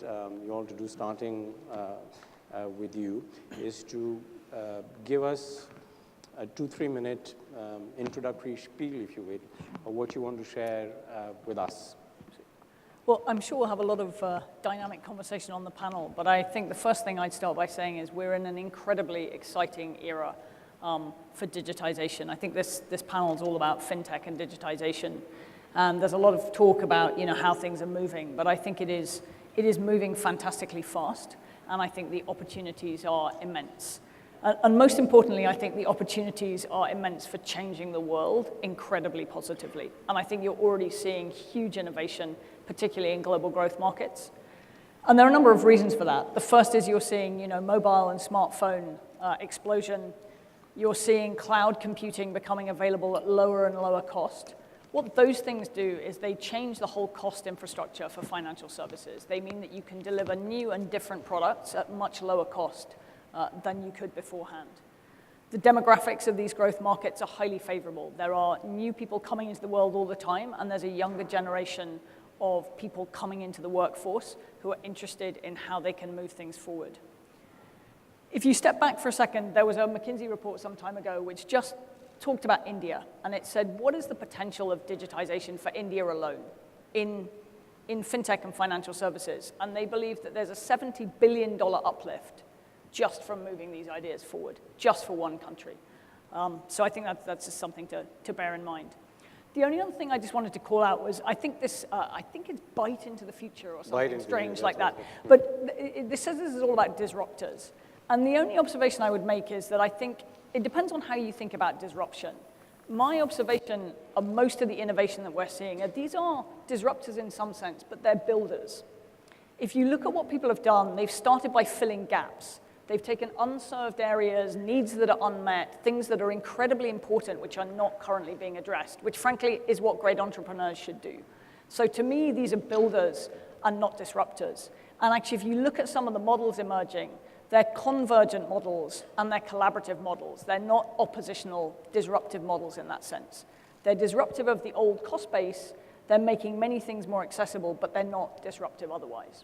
you all to do, starting with you, is to give us a 2-3 minute introductory spiel, if you will, of what you want to share with us. Well, I'm sure we'll have a lot of dynamic conversation on the panel, but I think the first thing I'd start by saying is we're in an incredibly exciting era for digitization. I think this panel is all about FinTech and digitization. And there's a lot of talk about how things are moving, but I think it is moving fantastically fast, and I think the opportunities are immense. And most importantly, I think the opportunities are immense for changing the world incredibly positively. And I think you're already seeing huge innovation, particularly in global growth markets. And there are a number of reasons for that. The first is you're seeing mobile and smartphone explosion. You're seeing cloud computing becoming available at lower and lower cost. What those things do is they change the whole cost infrastructure for financial services. They mean that you can deliver new and different products at much lower cost than you could beforehand. The demographics of these growth markets are highly favorable. There are new people coming into the world all the time, and there's a younger generation of people coming into the workforce who are interested in how they can move things forward. If you step back for a second, there was a McKinsey report some time ago which just talked about India, and it said, what is the potential of digitization for India alone in FinTech and financial services? And they believe that there's a $70 billion uplift just from moving these ideas forward, just for one country. So I think that's just something to bear in mind. The only other thing I just wanted to call out was, I think it's Byte into the future or something strange like that. But this says this is all about disruptors. And the only observation I would make is that I think it depends on how you think about disruption. My observation of most of the innovation that we're seeing are these are disruptors in some sense, but they're builders. If you look at what people have done, they've started by filling gaps. They've taken unserved areas, needs that are unmet, things that are incredibly important which are not currently being addressed, which frankly is what great entrepreneurs should do. So to me, these are builders and not disruptors. And actually, if you look at some of the models emerging, they're convergent models and they're collaborative models. They're not oppositional, disruptive models in that sense. They're disruptive of the old cost base. They're making many things more accessible, but they're not disruptive otherwise.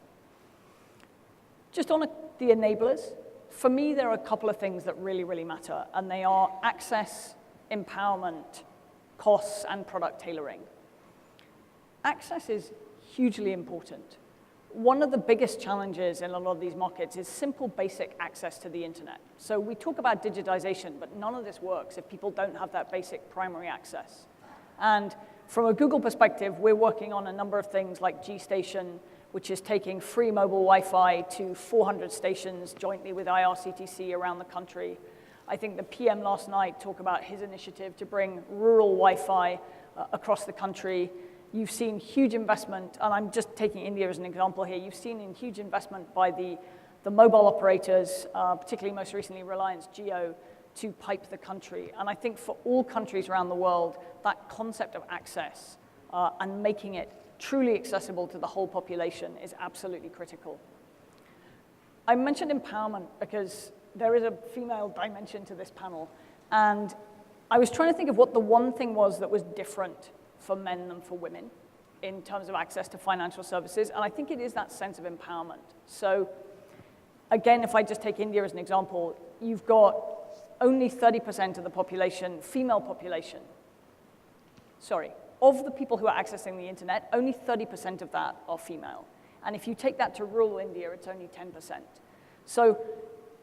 Just on the enablers, for me, there are a couple of things that really, really matter, and they are access, empowerment, costs, and product tailoring. Access is hugely important. One of the biggest challenges in a lot of these markets is simple, basic access to the internet. So we talk about digitization, but none of this works if people don't have that basic primary access. And from a Google perspective, we're working on a number of things like G-Station, which is taking free mobile Wi-Fi to 400 stations jointly with IRCTC around the country. I think the PM last night talked about his initiative to bring rural Wi-Fi across the country. You've seen huge investment, and I'm just taking India as an example here. You've seen huge investment by the mobile operators, particularly most recently Reliance Jio, to pipe the country. And I think for all countries around the world, that concept of access and making it truly accessible to the whole population is absolutely critical. I mentioned empowerment because there is a female dimension to this panel. And I was trying to think of what the one thing was that was different for men than for women in terms of access to financial services. And I think it is that sense of empowerment. So again, if I just take India as an example, you've got only 30% of the population, female population. Sorry. Of the people who are accessing the internet, only 30% of that are female. And if you take that to rural India, it's only 10%. So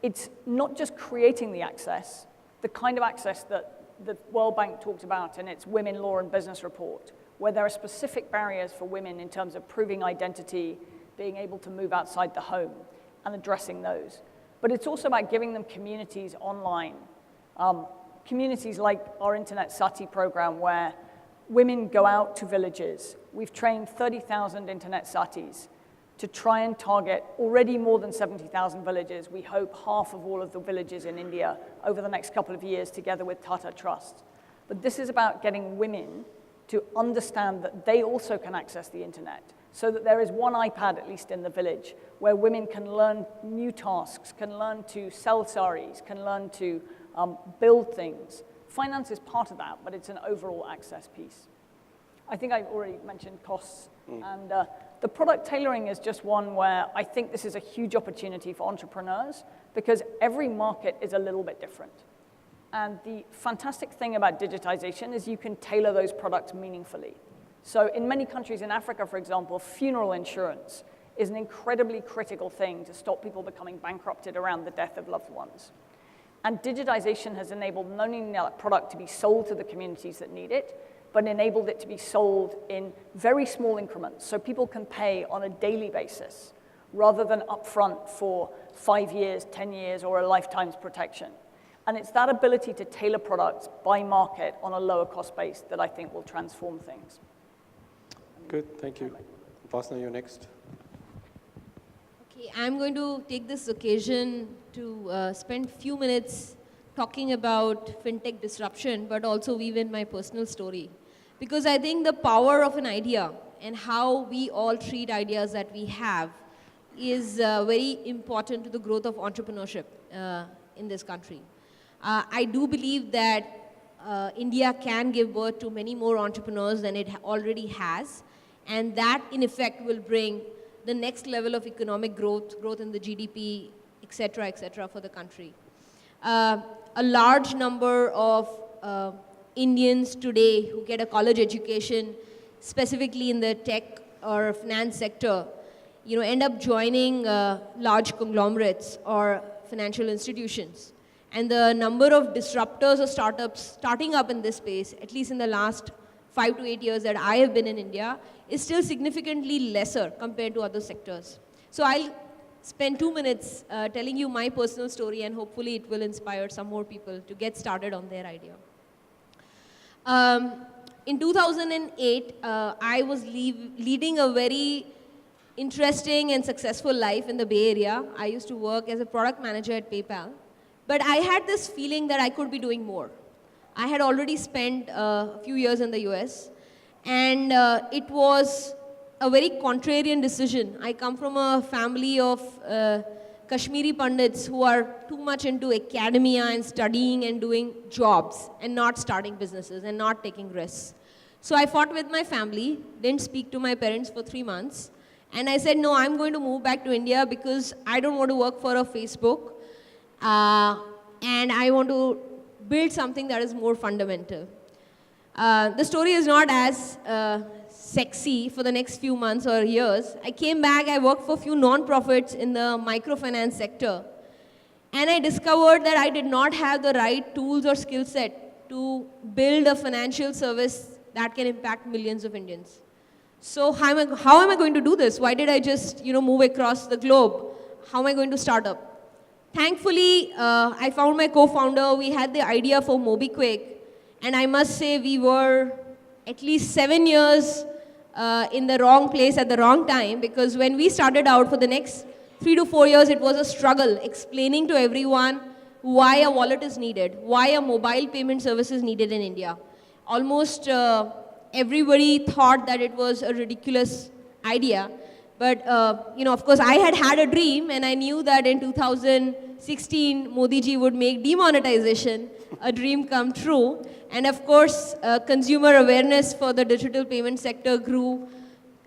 it's not just creating the access, the kind of access that the World Bank talked about in its Women, Law, and Business report, where there are specific barriers for women in terms of proving identity, being able to move outside the home, and addressing those. But it's also about giving them communities online. Communities like our Internet Sati program, where women go out to villages. We've trained 30,000 Internet Satis to try and target already more than 70,000 villages. We hope half of all of the villages in India over the next couple of years together with Tata Trust. But this is about getting women to understand that they also can access the internet, so that there is one iPad, at least in the village, where women can learn new tasks, can learn to sell saris, can learn to build things. Finance is part of that, but it's an overall access piece. I think I've already mentioned costs, and The product tailoring is just one where I think this is a huge opportunity for entrepreneurs because every market is a little bit different. And the fantastic thing about digitization is you can tailor those products meaningfully. So in many countries in Africa, for example, funeral insurance is an incredibly critical thing to stop people becoming bankrupted around the death of loved ones. And digitization has enabled not only that product to be sold to the communities that need it, but enabled it to be sold in very small increments, so people can pay on a daily basis, rather than upfront for 5 years, 10 years, or a lifetime's protection. And it's that ability to tailor products by market on a lower cost base that I think will transform things. Good, thank you. Upasana, you're next. Okay, I'm going to take this occasion to spend a few minutes talking about FinTech disruption, but also weave in my personal story. Because I think the power of an idea and how we all treat ideas that we have is very important to the growth of entrepreneurship in this country. I do believe that India can give birth to many more entrepreneurs than it already has, and that in effect will bring the next level of economic growth in the GDP, et cetera, for the country. A large number of Indians today who get a college education, specifically in the tech or finance sector, end up joining large conglomerates or financial institutions. And the number of disruptors or startups starting up in this space, at least in the last 5 to 8 years that I have been in India, is still significantly lesser compared to other sectors. So I'll spend 2 minutes telling you my personal story, and hopefully it will inspire some more people to get started on their idea. In 2008, I was leading a very interesting and successful life in the Bay Area. I used to work as a product manager at PayPal. But I had this feeling that I could be doing more. I had already spent a few years in the US, and it was a very contrarian decision. I come from a family of Kashmiri Pandits who are too much into academia and studying and doing jobs and not starting businesses and not taking risks. So I fought with my family, didn't speak to my parents for 3 months, and I said, no, I'm going to move back to India because I don't want to work for a Facebook. And I want to build something that is more fundamental. The story is not as sexy for the next few months or years. I came back, I worked for a few non-profits in the microfinance sector, and I discovered that I did not have the right tools or skill set to build a financial service that can impact millions of Indians. So how am I going to do this? Why did I just move across the globe? How am I going to start up? Thankfully, I found my co-founder. We had the idea for MobiKwik, and I must say we were at least 7 years in the wrong place at the wrong time, because when we started out for the next 3 to 4 years, it was a struggle explaining to everyone why a wallet is needed, why a mobile payment service is needed in India. Almost everybody thought that it was a ridiculous idea. But, of course, I had a dream, and I knew that in 2016, Modi ji would make demonetization a dream come true. And, of course, consumer awareness for the digital payment sector grew,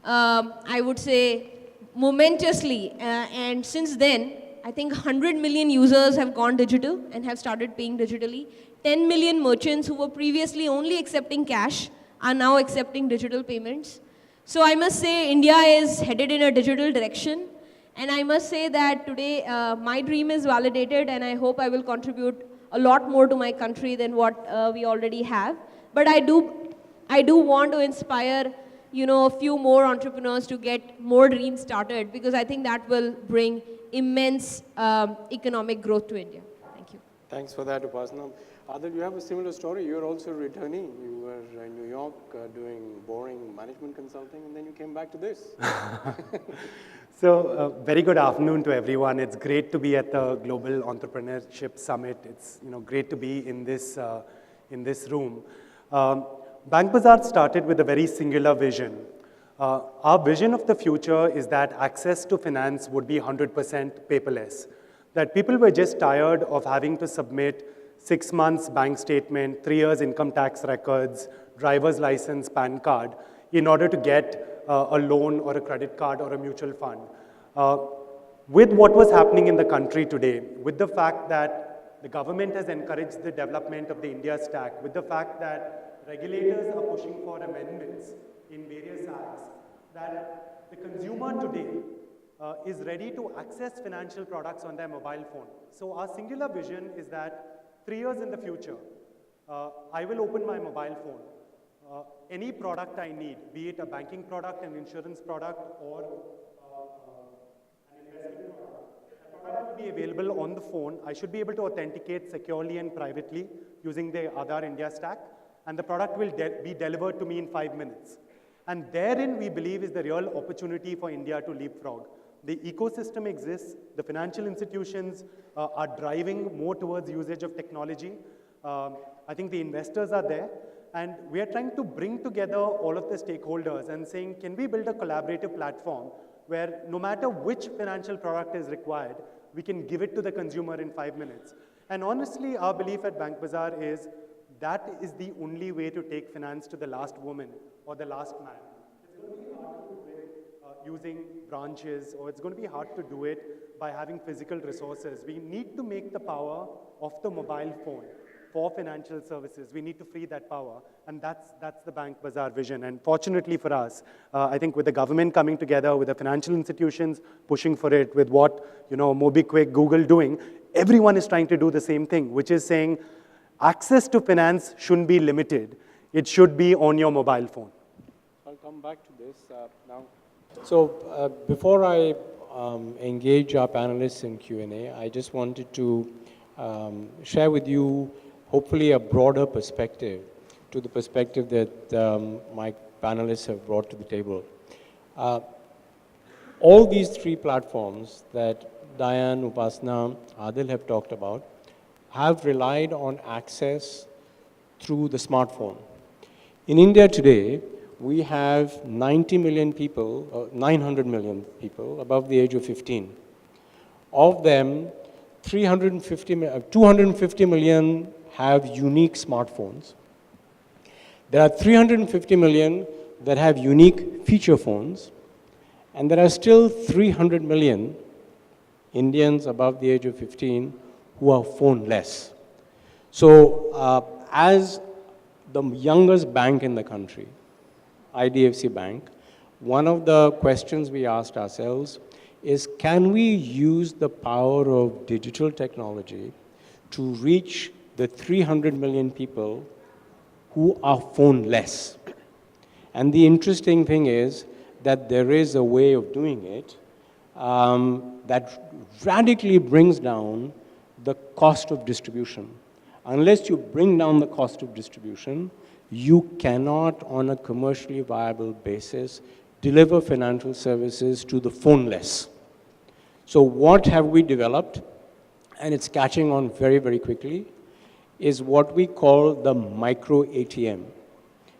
I would say, momentously. And since then, I think 100 million users have gone digital and have started paying digitally. 10 million merchants who were previously only accepting cash are now accepting digital payments. So I must say India is headed in a digital direction, and I must say that today my dream is validated, and I hope I will contribute a lot more to my country than what we already have. But I do want to inspire a few more entrepreneurs to get more dreams started, because I think that will bring immense economic growth to India. Thank you. Thanks for that, Upasana. Adil, you have a similar story. You're also returning. You were in New York doing boring management consulting, and then you came back to this. So, very good afternoon to everyone. It's great to be at the Global Entrepreneurship Summit. It's great to be in this room. Bank Bazaar started with a very singular vision. Our vision of the future is that access to finance would be 100% paperless. That people were just tired of having to submit 6 months bank statement, 3 years income tax records, driver's license, PAN card, in order to get a loan or a credit card or a mutual fund. With what was happening in the country today, with the fact that the government has encouraged the development of the India stack, with the fact that regulators are pushing for amendments in various acts, that the consumer today is ready to access financial products on their mobile phone. So our singular vision is that 3 years in the future, I will open my mobile phone. Any product I need, be it a banking product, an insurance product, or an investment product, that product will be available on the phone. I should be able to authenticate securely and privately using the Aadhaar India stack, and the product will be delivered to me in 5 minutes. And therein, we believe, is the real opportunity for India to leapfrog. The ecosystem exists. The financial institutions are driving more towards usage of technology. I think the investors are there. And we are trying to bring together all of the stakeholders and saying, can we build a collaborative platform where no matter which financial product is required, we can give it to the consumer in 5 minutes. And honestly, our belief at Bank Bazaar is that is the only way to take finance to the last woman or the last man. It's going to be hard to do it using branches, or it's going to be hard to do it by having physical resources. We need to make the power of the mobile phone for financial services. We need to free that power, and that's the Bank Bazaar vision. And fortunately for us, I think with the government coming together, with the financial institutions pushing for it, with what MobiKwik, Google doing, everyone is trying to do the same thing, which is saying access to finance shouldn't be limited. It should be on your mobile phone. I'll come back to this now. So before I engage our panelists in Q&A, I just wanted to share with you hopefully a broader perspective to the perspective that my panelists have brought to the table. All these three platforms that Diane, Upasana, Adil have talked about have relied on access through the smartphone. In India today, we have 90 million people, 900 million people above the age of 15. Of them, 250 million have unique smartphones. There are 350 million that have unique feature phones, and there are still 300 million Indians above the age of 15 who are phone-less. So as the youngest bank in the country, IDFC Bank, one of the questions we asked ourselves is, can we use the power of digital technology to reach the 300 million people who are phone-less? And the interesting thing is that there is a way of doing it that radically brings down the cost of distribution. Unless you bring down the cost of distribution, you cannot, on a commercially viable basis, deliver financial services to the phone-less. So what have we developed, and it's catching on very, very quickly, is what we call the micro ATM.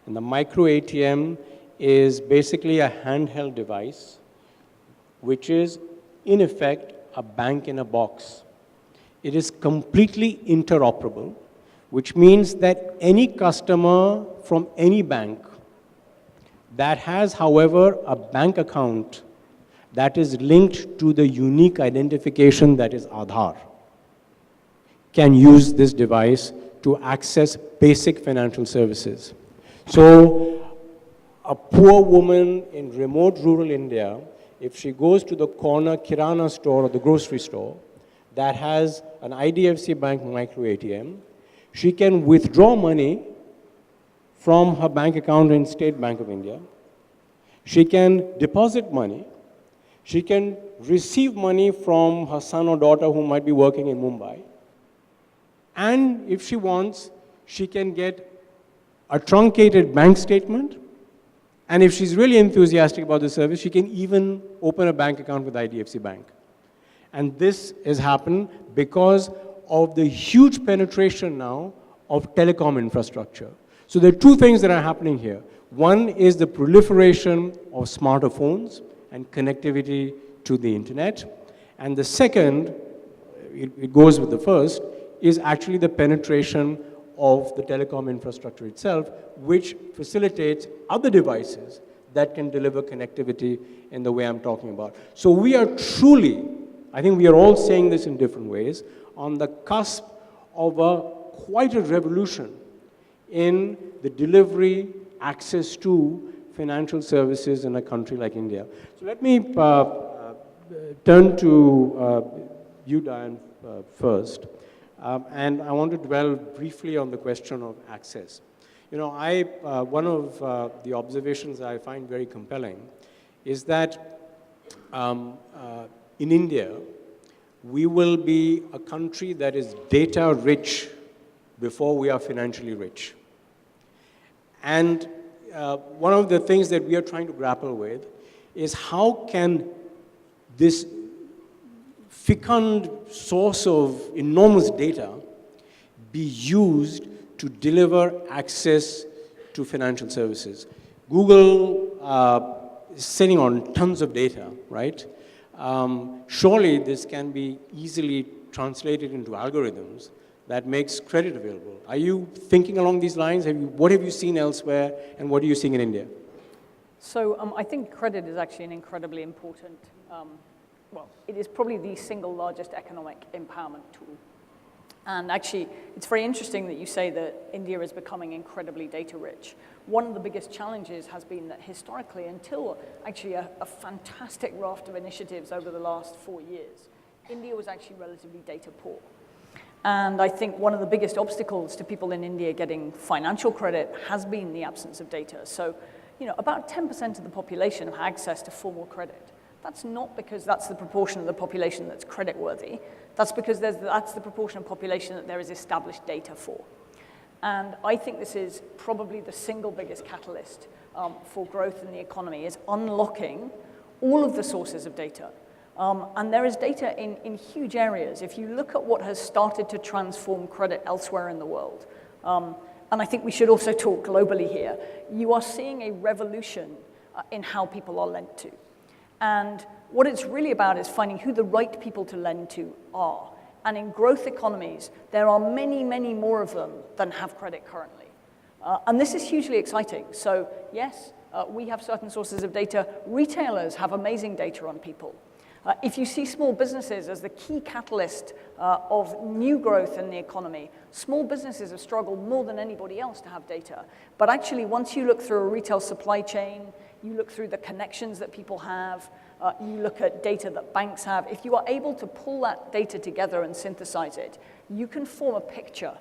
And the micro ATM is basically a handheld device, which is, in effect, a bank in a box. It is completely interoperable, which means that any customer from any bank that has, however, a bank account that is linked to the unique identification that is Aadhaar can use this device to access basic financial services. So a poor woman in remote rural India, if she goes to the corner Kirana store or the grocery store that has an IDFC Bank micro ATM, she can withdraw money from her bank account in State Bank of India. She can deposit money. She can receive money from her son or daughter who might be working in Mumbai. And if she wants, she can get a truncated bank statement. And if she's really enthusiastic about the service, she can even open a bank account with IDFC Bank. And this has happened because of the huge penetration now of telecom infrastructure. So there are two things that are happening here. One is the proliferation of smarter phones and connectivity to the internet. And the second, it goes with the first, is actually the penetration of the telecom infrastructure itself, which facilitates other devices that can deliver connectivity in the way I'm talking about. So we are truly, I think we are all saying this in different ways, on the cusp of quite a revolution in the delivery, access to financial services in a country like India. So let me turn to you, Diane, first. And I want to dwell briefly on the question of access. You know, one of the observations I find very compelling is that in India, we will be a country that is data rich before we are financially rich. And one of the things that we are trying to grapple with is how can this fecund source of enormous data be used to deliver access to financial services. Google is sitting on tons of data, right? Surely this can be easily translated into algorithms that makes credit available. Are you thinking along these lines? What have you seen elsewhere, and what are you seeing in India? So I think credit is actually an incredibly important, well, it is probably the single largest economic empowerment tool. And actually, it's very interesting that you say that India is becoming incredibly data rich. One of the biggest challenges has been that historically, until actually a fantastic raft of initiatives over the last 4 years, India was actually relatively data poor. And I think one of the biggest obstacles to people in India getting financial credit has been the absence of data. So, you know, about 10% of the population have access to formal credit. That's not because that's the proportion of the population that's creditworthy. That's because that's the proportion of population that there is established data for. And I think this is probably the single biggest catalyst for growth in the economy, is unlocking all of the sources of data. And there is data in huge areas. If you look at what has started to transform credit elsewhere in the world, and I think we should also talk globally here, you are seeing a revolution in how people are lent to. And what it's really about is finding who the right people to lend to are. And in growth economies, there are many, many more of them than have credit currently. And this is hugely exciting. So yes, we have certain sources of data. Retailers have amazing data on people. If you see small businesses as the key catalyst of new growth in the economy, small businesses have struggled more than anybody else to have data. But actually, once you look through a retail supply chain, you look through the connections that people have, you look at data that banks have, if you are able to pull that data together and synthesize it, you can form a picture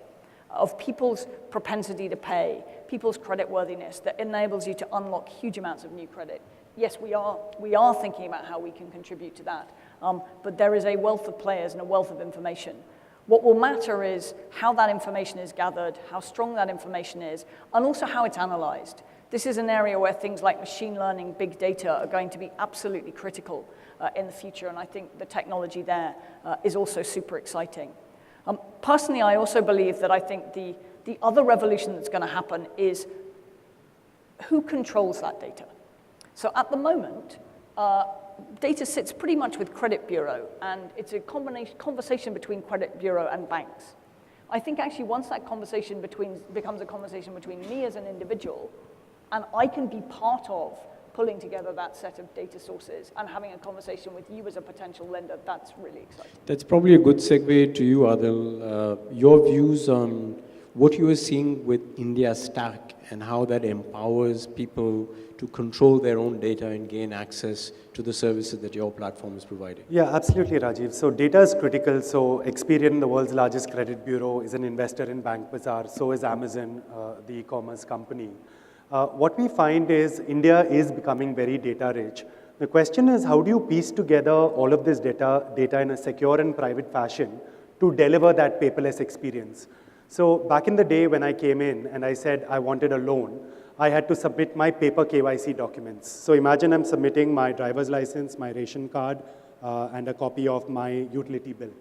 of people's propensity to pay, people's creditworthiness that enables you to unlock huge amounts of new credit. Yes, we are thinking about how we can contribute to that, but there is a wealth of players and a wealth of information. What will matter is how that information is gathered, how strong that information is, and also how it's analyzed. This is an area where things like machine learning, big data are going to be absolutely critical in the future, and I think the technology there is also super exciting. Personally, I also believe that I think the other revolution that's going to happen is who controls that data. So at the moment, data sits pretty much with credit bureau, and it's a conversation between credit bureau and banks. I think actually once that conversation becomes a conversation between me as an individual, and I can be part of pulling together that set of data sources and having a conversation with you as a potential lender, that's really exciting. That's probably a good segue to you, Adil. Your views on what you are seeing with India Stack and how that empowers people to control their own data and gain access to the services that your platform is providing. Yeah, absolutely, Rajiv. So data is critical. So Experian, the world's largest credit bureau, is an investor in BankBazaar. So is Amazon, the e-commerce company. What we find is India is becoming very data rich. The question is, how do you piece together all of this data in a secure and private fashion to deliver that paperless experience? So back in the day when I came in and I said I wanted a loan, I had to submit my paper KYC documents. So imagine I'm submitting my driver's license, my ration card, and a copy of my utility bill.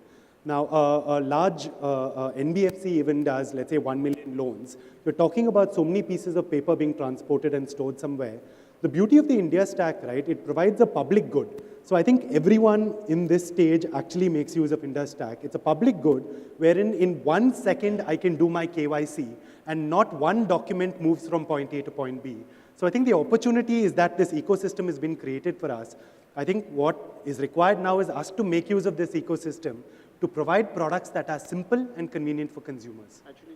Now, a large NBFC even does, let's say, 1 million loans. You're talking about so many pieces of paper being transported and stored somewhere. The beauty of the India Stack, right, it provides a public good. So I think everyone in this stage actually makes use of India Stack. It's a public good wherein in 1 second I can do my KYC and not one document moves from point A to point B. So I think the opportunity is that this ecosystem has been created for us. I think what is required now is us to make use of this ecosystem to provide products that are simple and convenient for consumers. Actually,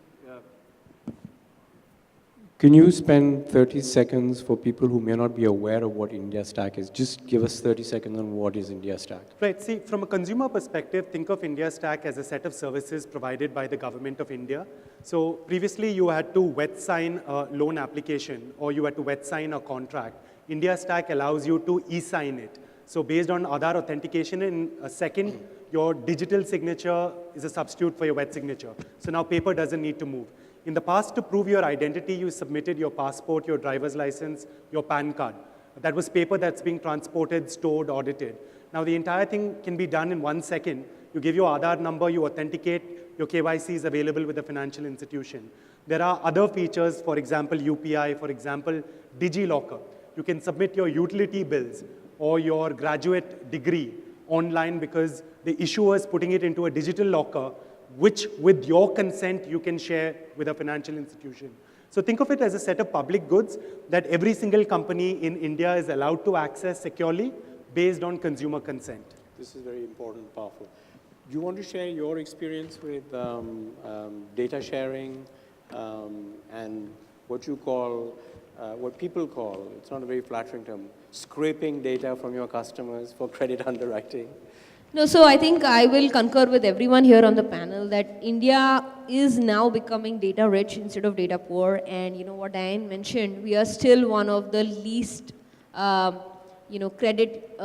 can you spend 30 seconds for people who may not be aware of what India Stack is? Just give us 30 seconds on what is India Stack. Right, see, from a consumer perspective, think of India Stack as a set of services provided by the government of India. So previously you had to wet sign a loan application or you had to wet sign a contract. India Stack allows you to e-sign it. So based on Aadhaar authentication, in a second, your digital signature is a substitute for your wet signature. So now paper doesn't need to move. In the past, to prove your identity, you submitted your passport, your driver's license, your PAN card. That was paper that's being transported, stored, audited. Now the entire thing can be done in 1 second. You give your Aadhaar number, you authenticate, your KYC is available with the financial institution. There are other features, for example, UPI, for example, DigiLocker. You can submit your utility bills or your graduate degree online because the issuer is putting it into a digital locker, which with your consent you can share with a financial institution. So think of it as a set of public goods that every single company in India is allowed to access securely based on consumer consent. This is very important, powerful. Do you want to share your experience with data sharing and what you call, what people call, it's not a very flattering term, scraping data from your customers for credit underwriting? No, so I think I will concur with everyone here on the panel that India is now becoming data rich instead of data poor. And you know what Diane mentioned, we are still one of the least credit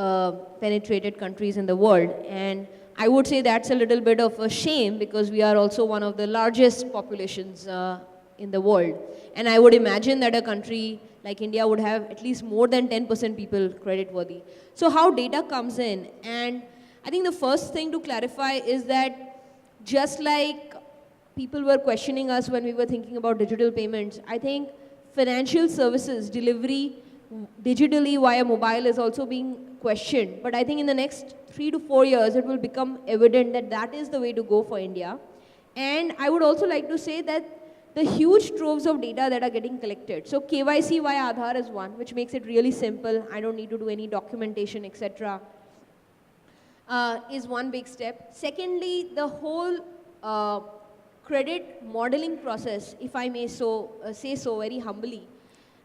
penetrated countries in the world. And I would say that's a little bit of a shame because we are also one of the largest populations in the world. And I would imagine that a country like India would have at least more than 10% people credit worthy. So how data comes in, and I think the first thing to clarify is that just like people were questioning us when we were thinking about digital payments, I think financial services delivery digitally via mobile is also being questioned. But I think in the next 3 to 4 years, it will become evident that that is the way to go for India. And I would also like to say that the huge troves of data that are getting collected. So KYC via Aadhaar is one, which makes it really simple. I don't need to do any documentation, etc. Is one big step. Secondly, the whole credit modeling process, if I may say so very humbly,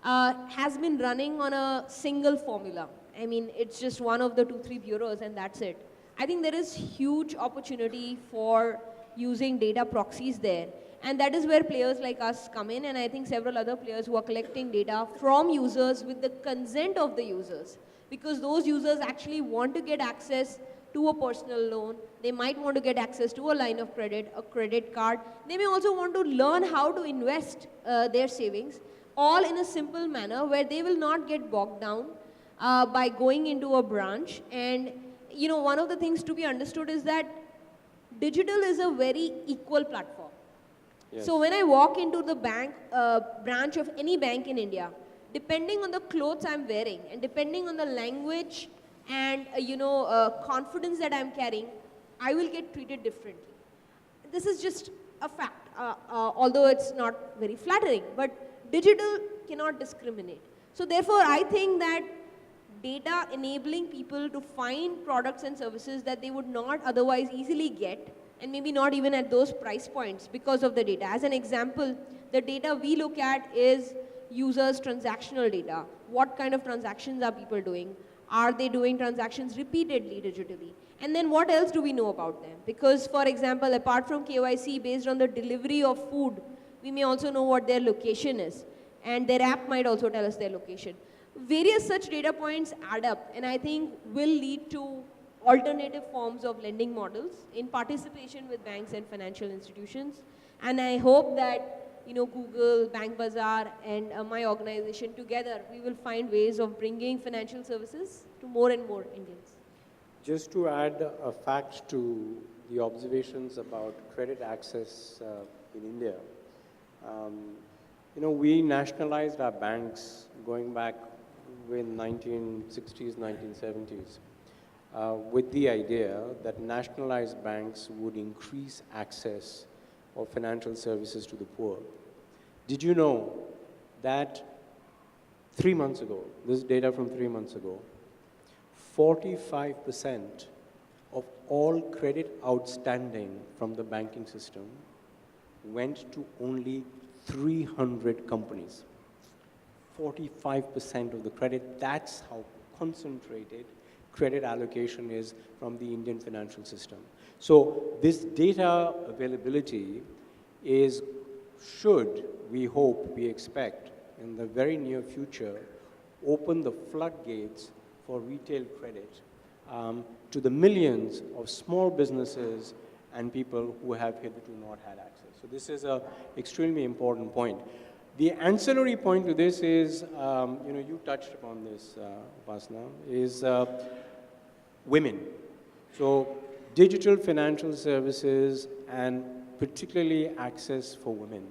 has been running on a single formula. I mean, it's just one of the 2-3 bureaus and that's it. I think there is huge opportunity for using data proxies there. And that is where players like us come in, and I think several other players who are collecting data from users with the consent of the users. Because those users actually want to get access to a personal loan. They might want to get access to a line of credit, a credit card. They may also want to learn how to invest their savings, all in a simple manner where they will not get bogged down by going into a branch. And you know, one of the things to be understood is that digital is a very equal platform. Yes. So when I walk into the bank, branch of any bank in India, depending on the clothes I'm wearing and depending on the language and confidence that I'm carrying, I will get treated differently. This is just a fact, although it's not very flattering, but digital cannot discriminate. So therefore, I think that data enabling people to find products and services that they would not otherwise easily get, and maybe not even at those price points because of the data. As an example, the data we look at is users' transactional data. What kind of transactions are people doing? Are they doing transactions repeatedly digitally? And then what else do we know about them? Because, for example, apart from KYC, based on the delivery of food, we may also know what their location is. And their app might also tell us their location. Various such data points add up, and I think will lead to alternative forms of lending models in participation with banks and financial institutions. And I hope that Google, Bank Bazaar, and my organization together, we will find ways of bringing financial services to more and more Indians. Just to add a fact to the observations about credit access in India, we nationalized our banks going back in 1960s, 1970s. With the idea that nationalized banks would increase access of financial services to the poor. Did you know that 3 months ago, this data from 3 months ago, 45% of all credit outstanding from the banking system went to only 300 companies. 45% of the credit, that's how concentrated credit allocation is from the Indian financial system. So this data availability should, we hope, we expect, in the very near future, open the floodgates for retail credit to the millions of small businesses and people who have hitherto not had access. So this is an extremely important point. The ancillary point to this is, you touched upon this, Upasana, is women. So digital financial services and particularly access for women.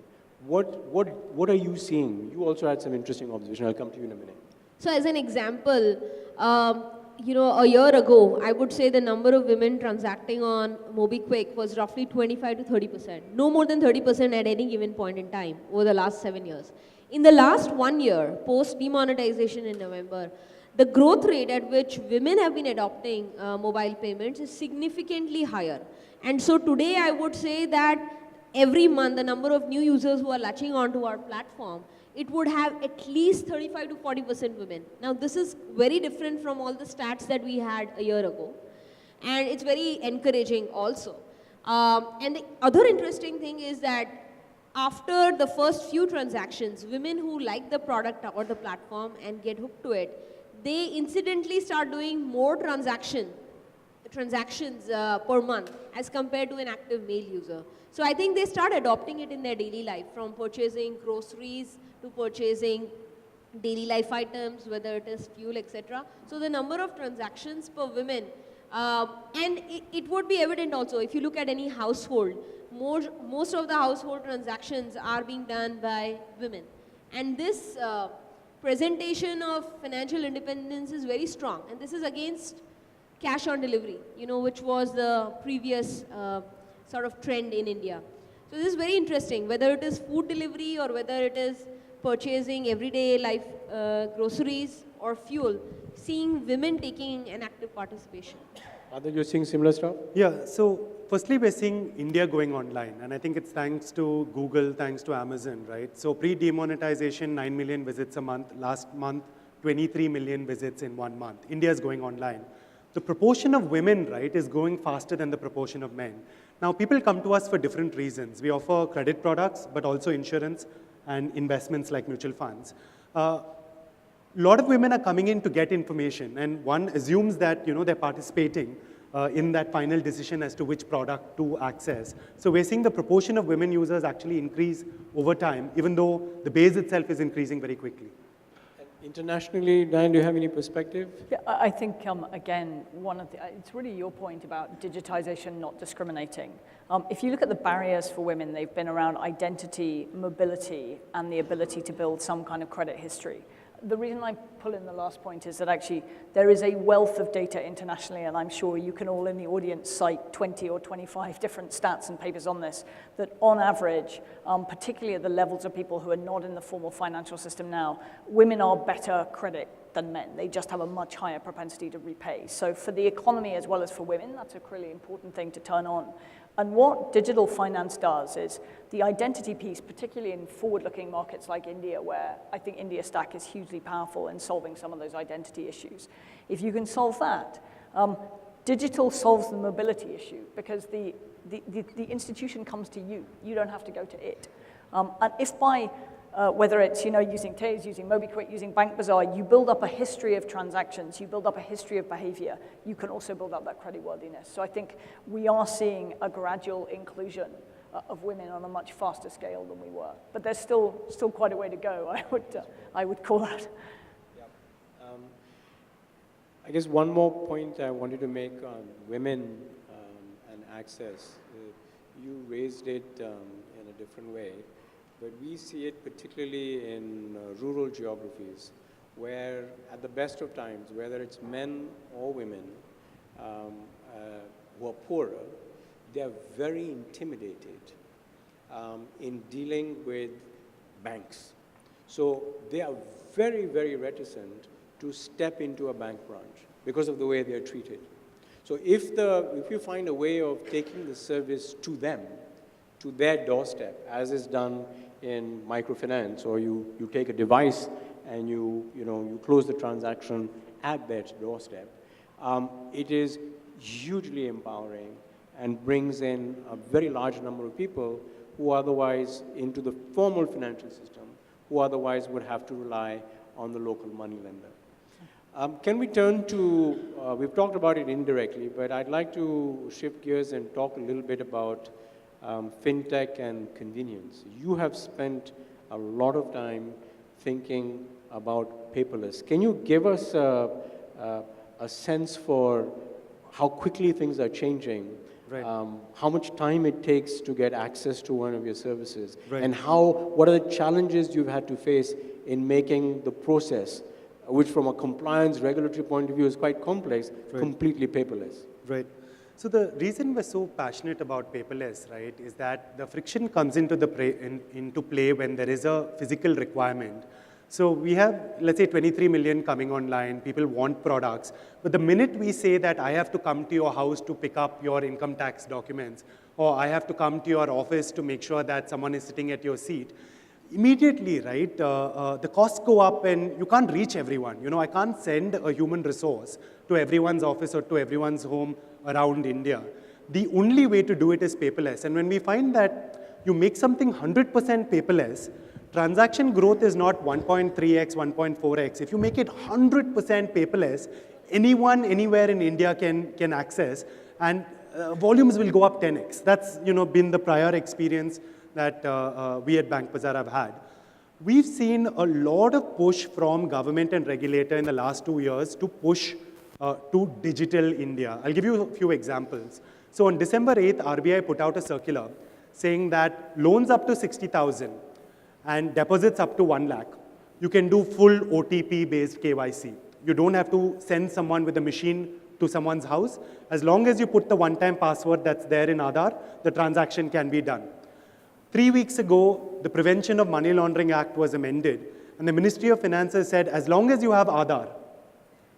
What are you seeing? You also had some interesting observation. I'll come to you in a minute. So as an example, a year ago, I would say the number of women transacting on MobiKwik was roughly 25 to 30%. No more than 30% at any given point in time over the last 7 years. In the last 1 year, post demonetization in November, the growth rate at which women have been adopting mobile payments is significantly higher. And so today I would say that every month the number of new users who are latching onto our platform, it would have at least 35 to 40% women. Now this is very different from all the stats that we had a year ago. And it's very encouraging also. And the other interesting thing is that after the first few transactions, women who like the product or the platform and get hooked to it, they incidentally start doing more transactions per month as compared to an active male user. So I think they start adopting it in their daily life, from purchasing groceries to purchasing daily life items, whether it is fuel, etc. So the number of transactions per women, and it would be evident also if you look at any household, most of the household transactions are being done by women. And this presentation of financial independence is very strong, and this is against cash on delivery, which was the previous sort of trend in India. So this is very interesting, whether it is food delivery or whether it is purchasing everyday life groceries or fuel, seeing women taking an active participation. Adil, you're seeing similar stuff? Yeah, so firstly, we're seeing India going online, and I think it's thanks to Google, thanks to Amazon, right? So pre-demonetization, 9 million visits a month. Last month, 23 million visits in 1 month. India is going online. The proportion of women, right, is growing faster than the proportion of men. Now, people come to us for different reasons. We offer credit products, but also insurance and investments like mutual funds. A lot of women are coming in to get information, and one assumes that they're participating in that final decision as to which product to access. So we're seeing the proportion of women users actually increase over time, even though the base itself is increasing very quickly. Internationally, Diane, do you have any perspective? Yeah, I think, again, it's really your point about digitization not discriminating. If you look at the barriers for women, they've been around identity, mobility, and the ability to build some kind of credit history. The reason I pull in the last point is that actually there is a wealth of data internationally, and I'm sure you can all in the audience cite 20 or 25 different stats and papers on this, that on average, particularly at the levels of people who are not in the formal financial system now, women are better credit than men. They just have a much higher propensity to repay. So for the economy as well as for women, that's a really important thing to turn on. And what digital finance does is the identity piece, particularly in forward-looking markets like India, where I think India Stack is hugely powerful in solving some of those identity issues. If you can solve that, digital solves the mobility issue because the institution comes to you. You don't have to go to it. And if by whether it's using Taze, using MobiKwik, using Bank Bazaar, you build up a history of transactions, you build up a history of behavior, you can also build up that creditworthiness. So I think we are seeing a gradual inclusion of women on a much faster scale than we were. But there's still quite a way to go, I would call that. Yeah. I guess one more point I wanted to make on women and access. You raised it in a different way. But we see it particularly in rural geographies where at the best of times, whether it's men or women who are poorer, they are very intimidated in dealing with banks. So they are very, very reticent to step into a bank branch because of the way they're treated. So if you find a way of taking the service to them, to their doorstep, as is done in microfinance, or you take a device and you close the transaction at their doorstep, it is hugely empowering and brings in a very large number of people who otherwise, into the formal financial system, who otherwise would have to rely on the local money lender. Can we turn to, we've talked about it indirectly, but I'd like to shift gears and talk a little bit about FinTech and convenience. You have spent a lot of time thinking about paperless. Can you give us a sense for how quickly things are changing, right. how much time it takes to get access to one of your services, right. and what are the challenges you've had to face in making the process, which from a compliance regulatory point of view is quite complex, right. completely paperless? Right. So the reason we're so passionate about paperless, right, is that the friction comes into play when there is a physical requirement. So we have, let's say, 23 million coming online, people want products, but the minute we say that I have to come to your house to pick up your income tax documents, or I have to come to your office to make sure that someone is sitting at your seat, immediately, right, the costs go up and you can't reach everyone. You know, I can't send a human resource to everyone's office or to everyone's home around India. The only way to do it is paperless. And when we find that you make something 100% paperless, transaction growth is not 1.3x, 1.4x. If you make it 100% paperless, anyone, anywhere in India can access, and volumes will go up 10x. That's been the prior experience that we at Bank Bazaar have had. We've seen a lot of push from government and regulator in the last 2 years to push to digital India. I'll give you a few examples. So on December 8th, RBI put out a circular saying that loans up to 60,000 and deposits up to 1 lakh, you can do full OTP-based KYC. You don't have to send someone with a machine to someone's house. As long as you put the one-time password that's there in Aadhaar, the transaction can be done. 3 weeks ago, the Prevention of Money Laundering Act was amended, and the Ministry of Finance said, as long as you have Aadhaar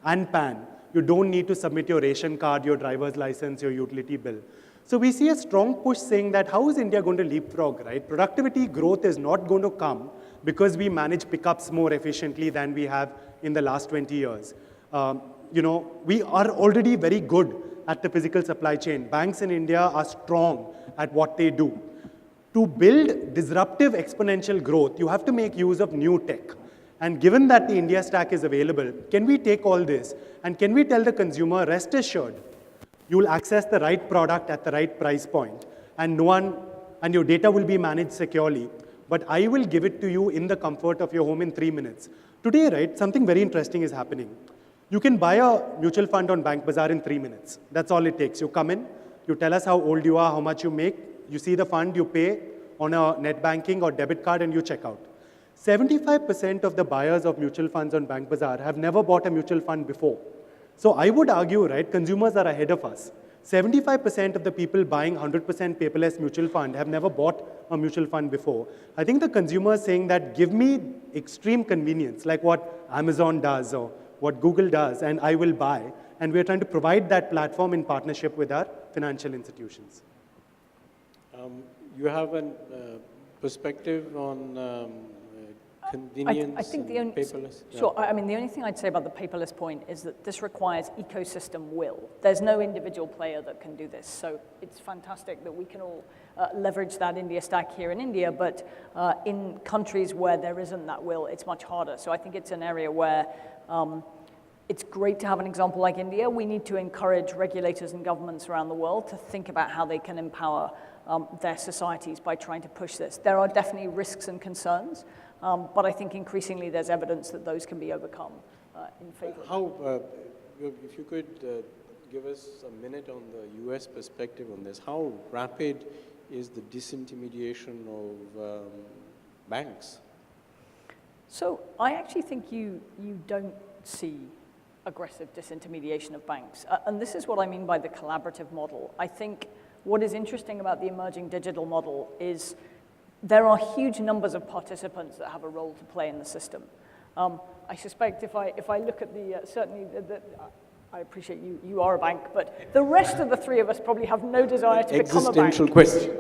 and PAN, you don't need to submit your ration card, your driver's license, your utility bill. So we see a strong push saying that how is India going to leapfrog, right? Productivity growth is not going to come because we manage pickups more efficiently than we have in the last 20 years. We are already very good at the physical supply chain. Banks in India are strong at what they do. To build disruptive exponential growth, you have to make use of new tech. And given that the India stack is available, can we take all this and can we tell the consumer, rest assured, you will access the right product at the right price point, and your data will be managed securely, but I will give it to you in the comfort of your home in 3 minutes. Today, right, something very interesting is happening. You can buy a mutual fund on Bank Bazaar in 3 minutes. That's all it takes. You come in, you tell us how old you are, how much you make, you see the fund, you pay on a net banking or debit card, and you check out. 75% of the buyers of mutual funds on Bank Bazaar have never bought a mutual fund before. So I would argue, right, consumers are ahead of us. 75% of the people buying 100% paperless mutual fund have never bought a mutual fund before. I think the consumer is saying that give me extreme convenience, like what Amazon does or what Google does, and I will buy. And we're trying to provide that platform in partnership with our financial institutions. You have a perspective on convenience I think the and only, paperless? Sure, I mean, the only thing I'd say about the paperless point is that this requires ecosystem will. There's no individual player that can do this. So it's fantastic that we can all leverage that India stack here in India, but in countries where there isn't that will, it's much harder. So I think it's an area where it's great to have an example like India. We need to encourage regulators and governments around the world to think about how they can empower their societies by trying to push this. There are definitely risks and concerns, but I think increasingly there's evidence that those can be overcome in favor of How, if you could give us a minute on the US perspective on this, how rapid is the disintermediation of banks? So I actually think you don't see aggressive disintermediation of banks. And this is what I mean by the collaborative model. I think what is interesting about the emerging digital model is there are huge numbers of participants that have a role to play in the system. I suspect if I look at certainly I appreciate you are a bank, but the rest of the three of us probably have no desire to become a bank. Existential question.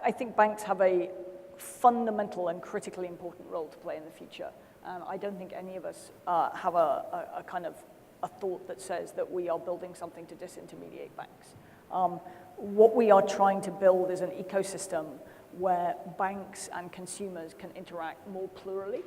I think banks have a fundamental and critically important role to play in the future. And I don't think any of us have a kind of a thought that says that we are building something to disintermediate banks. What we are trying to build is an ecosystem where banks and consumers can interact more plurally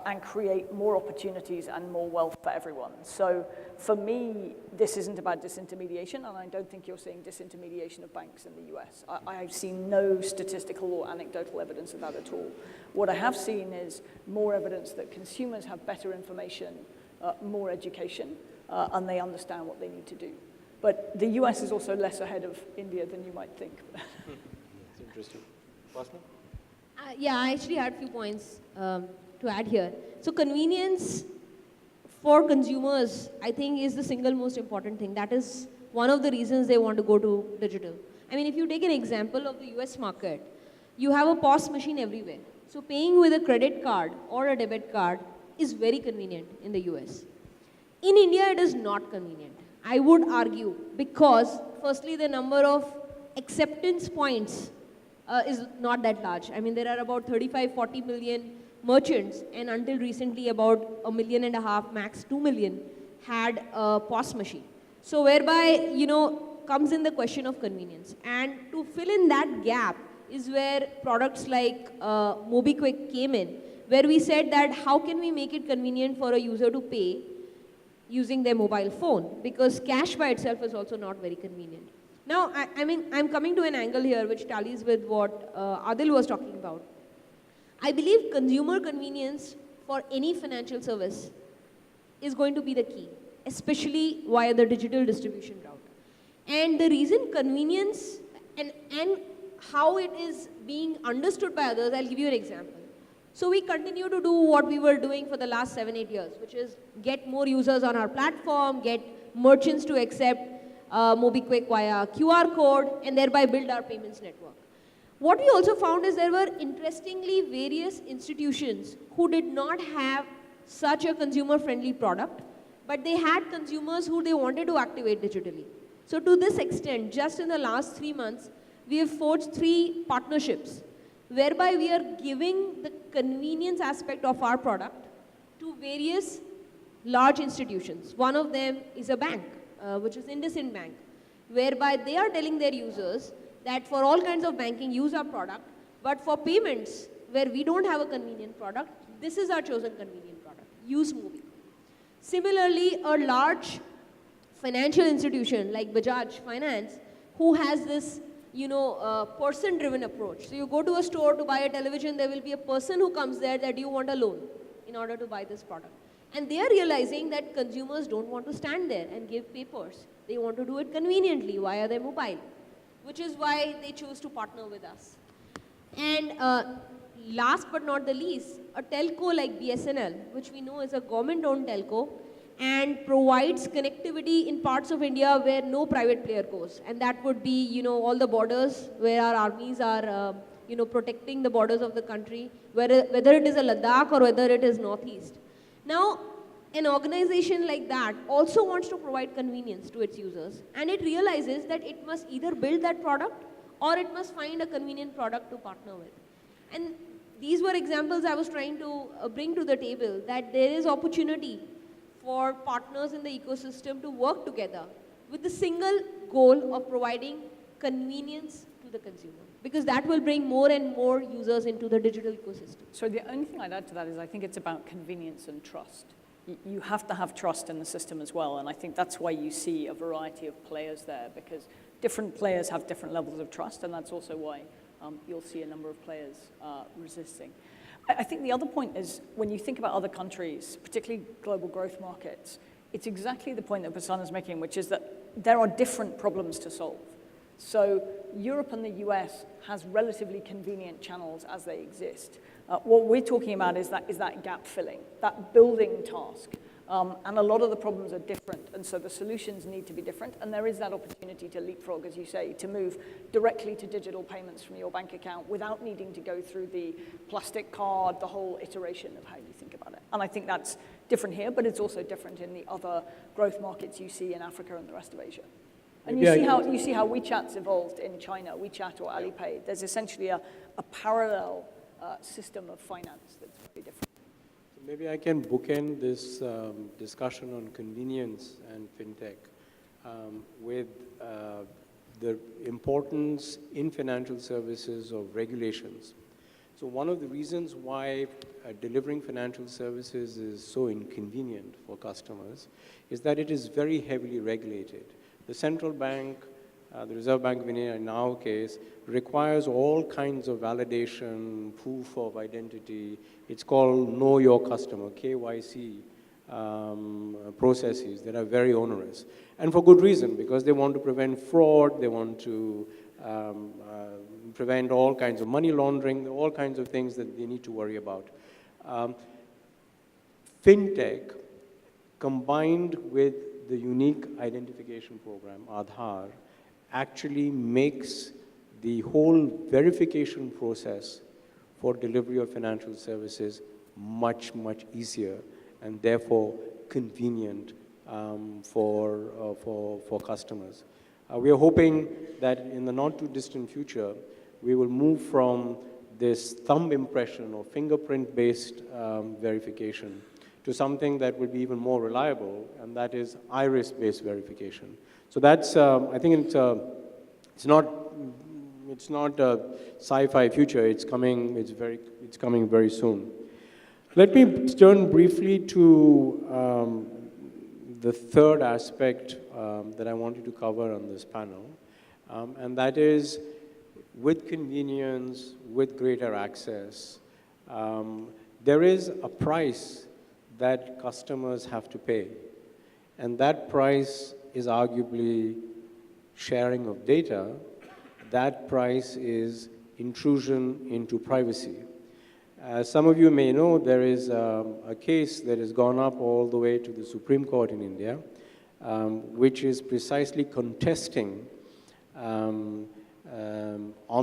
and create more opportunities and more wealth for everyone. So for me, this isn't about disintermediation, and I don't think you're seeing disintermediation of banks in the US. I've seen no statistical or anecdotal evidence of that at all. What I have seen is more evidence that consumers have better information, more education, and they understand what they need to do. But the US is also less ahead of India than you might think. That's interesting. Basma? Yeah, I actually had a few points to add here. So convenience for consumers, I think, is the single most important thing. That is one of the reasons they want to go to digital. I mean, if you take an example of the US market, you have a POS machine everywhere. So paying with a credit card or a debit card is very convenient in the US. In India, it is not convenient. I would argue because, firstly, the number of acceptance points is not that large. I mean, there are about 35, 40 million merchants, and until recently, about 1.5 million, max 2 million, had a POS machine. So whereby, comes in the question of convenience. And to fill in that gap is where products like MobiKwik came in, where we said that how can we make it convenient for a user to pay using their mobile phone, because cash by itself is also not very convenient. Now, I'm coming to an angle here which tallies with what Adil was talking about. I believe consumer convenience for any financial service is going to be the key, especially via the digital distribution route. And the reason convenience and how it is being understood by others, I'll give you an example. So we continue to do what we were doing for the last 7-8 years, which is get more users on our platform, get merchants to accept MobiKwik via QR code, and thereby build our payments network. What we also found is there were interestingly various institutions who did not have such a consumer-friendly product, but they had consumers who they wanted to activate digitally. So to this extent, just in the last 3 months, we have forged 3 partnerships whereby we are giving the convenience aspect of our product to various large institutions. One of them is a bank, which is IndusInd Bank, whereby they are telling their users that for all kinds of banking, use our product, but for payments, where we don't have a convenient product, this is our chosen convenient product, use MobiKwik. Similarly, a large financial institution like Bajaj Finance, who has this person-driven approach. So you go to a store to buy a television, there will be a person who comes there that you want a loan in order to buy this product. And they are realizing that consumers don't want to stand there and give papers. They want to do it conveniently via their mobile, which is why they chose to partner with us. And last but not the least, a telco like BSNL, which we know is a government-owned telco, and provides connectivity in parts of India where no private player goes. And that would be, all the borders where our armies are, protecting the borders of the country, whether it is a Ladakh or whether it is Northeast. Now, an organization like that also wants to provide convenience to its users, and it realizes that it must either build that product or it must find a convenient product to partner with. And these were examples I was trying to bring to the table, that there is opportunity for partners in the ecosystem to work together with the single goal of providing convenience to the consumer, because that will bring more and more users into the digital ecosystem. So the only thing I'd add to that is I think it's about convenience and trust. You have to have trust in the system as well, and I think that's why you see a variety of players there, because different players have different levels of trust, and that's also why you'll see a number of players resisting. I think the other point is, when you think about other countries, particularly global growth markets, it's exactly the point that Prasanna's making, which is that there are different problems to solve. So Europe and the US has relatively convenient channels as they exist. What we're talking about is that gap filling, that building task And a lot of the problems are different, and so the solutions need to be different. And there is that opportunity to leapfrog, as you say, to move directly to digital payments from your bank account without needing to go through the plastic card, the whole iteration of how you think about it. And I think that's different here, but it's also different in the other growth markets you see in Africa and the rest of Asia. And you see how WeChat's evolved in China, WeChat or Alipay. There's essentially a parallel system of finance that's very different. Maybe I can bookend this discussion on convenience and FinTech with the importance in financial services of regulations. So one of the reasons why delivering financial services is so inconvenient for customers is that it is very heavily regulated. The central bank, the Reserve Bank of India in our case, requires all kinds of validation, proof of identity. It's called Know Your Customer, KYC processes that are very onerous. And for good reason, because they want to prevent fraud, they want to prevent all kinds of money laundering, all kinds of things that they need to worry about. FinTech, combined with the unique identification program, Aadhaar, actually makes the whole verification process for delivery of financial services much, much easier and therefore convenient for customers. We are hoping that in the not too distant future, we will move from this thumb impression or fingerprint-based verification to something that will be even more reliable, and that is iris-based verification. So that's, I think it's not a sci-fi future. It's coming very soon. Let me turn briefly to the third aspect that I wanted to cover on this panel, and that is with convenience, with greater access, there is a price that customers have to pay, and that price is arguably sharing of data. That price is intrusion into privacy. As some of you may know, there is a case that has gone up all the way to the Supreme Court in India, which is precisely contesting on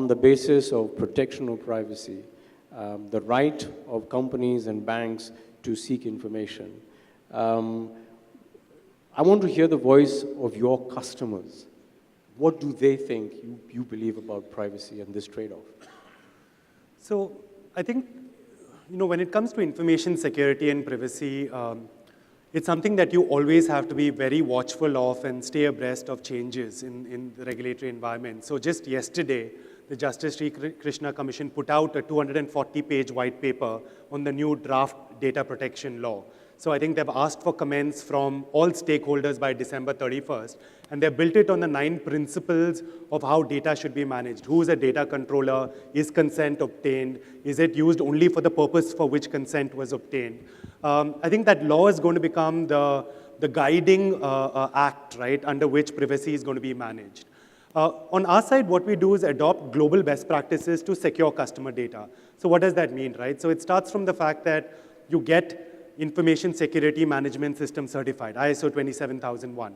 the basis of protection of privacy, the right of companies and banks to seek information. I want to hear the voice of your customers. What do they think you believe about privacy and this trade-off? So I think, when it comes to information security and privacy, it's something that you always have to be very watchful of and stay abreast of changes in the regulatory environment. So just yesterday, the Justice Sri Krishna Commission put out a 240-page white paper on the new draft data protection law. So I think they've asked for comments from all stakeholders by December 31st, and they've built it on the 9 principles of how data should be managed. Who is a data controller? Is consent obtained? Is it used only for the purpose for which consent was obtained? I think that law is going to become the guiding act, right, under which privacy is going to be managed. On our side, what we do is adopt global best practices to secure customer data. So what does that mean, right? So it starts from the fact that you get Information Security Management System certified, ISO 27001.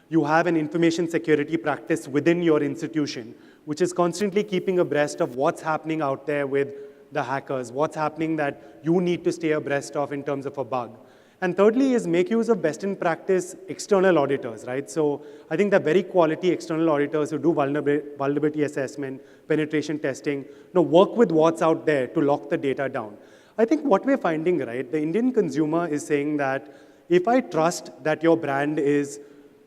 You have an information security practice within your institution, which is constantly keeping abreast of what's happening out there with the hackers, what's happening that you need to stay abreast of in terms of a bug. And thirdly is make use of best in practice external auditors, right? So I think the very quality external auditors who do vulnerability assessment, penetration testing, work with what's out there to lock the data down. I think what we're finding, right, the Indian consumer is saying that if I trust that your brand is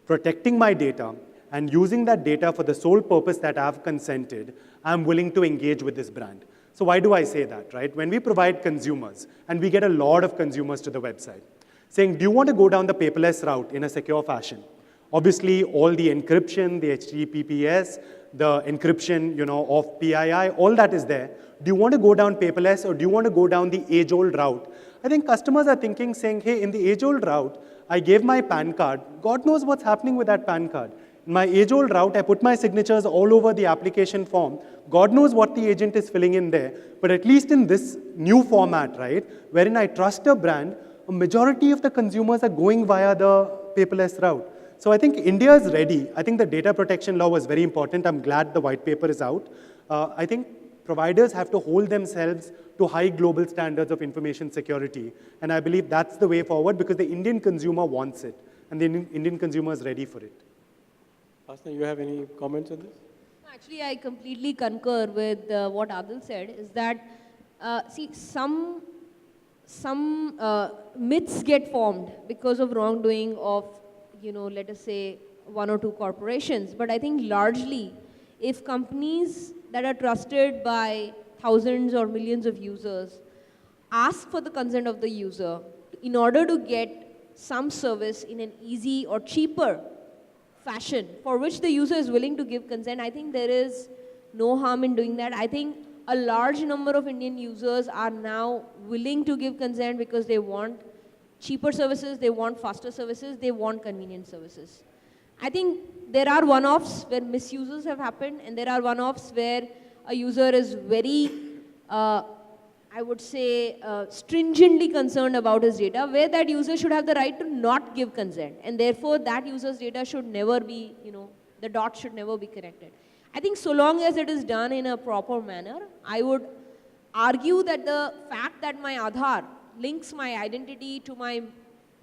protecting my data and using that data for the sole purpose that I've consented, I'm willing to engage with this brand. So why do I say that, right? When we provide consumers, and we get a lot of consumers to the website, saying, do you want to go down the paperless route in a secure fashion? Obviously, all the encryption, the HTTPS, the encryption, of PII, all that is there. Do you want to go down paperless or do you want to go down the age-old route? I think customers are thinking, saying, hey, in the age-old route, I gave my PAN card. God knows what's happening with that PAN card. In my age-old route, I put my signatures all over the application form. God knows what the agent is filling in there. But at least in this new format, right, wherein I trust a brand, a majority of the consumers are going via the paperless route. So I think India is ready. I think the data protection law was very important. I'm glad the white paper is out. I think providers have to hold themselves to high global standards of information security. And I believe that's the way forward because the Indian consumer wants it. And the Indian consumer is ready for it. Asna, you have any comments on this? Actually, I completely concur with what Adil said, is that, see, some myths get formed because of wrongdoing of, let us say, one or two corporations. But I think largely, if companies that are trusted by thousands or millions of users ask for the consent of the user in order to get some service in an easy or cheaper fashion for which the user is willing to give consent, I think there is no harm in doing that. I think a large number of Indian users are now willing to give consent because they want cheaper services, they want faster services, they want convenient services. I think there are one-offs where misuses have happened, and there are one-offs where a user is very, I would say, stringently concerned about his data, where that user should have the right to not give consent. And therefore, that user's data should never be, the dots should never be connected. I think so long as it is done in a proper manner, I would argue that the fact that my Aadhaar links my identity to my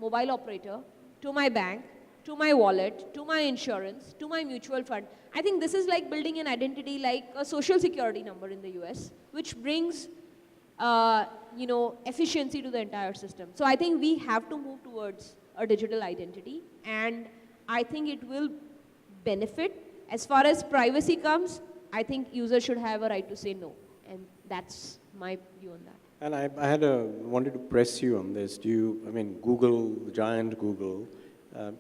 mobile operator, to my bank, to my wallet, to my insurance, to my mutual fund, I think this is like building an identity like a social security number in the US, which brings efficiency to the entire system. So I think we have to move towards a digital identity, and I think it will benefit. As far as privacy comes, I think users should have a right to say no, and that's my view on that. And I wanted to press you on this. Google, the giant Google,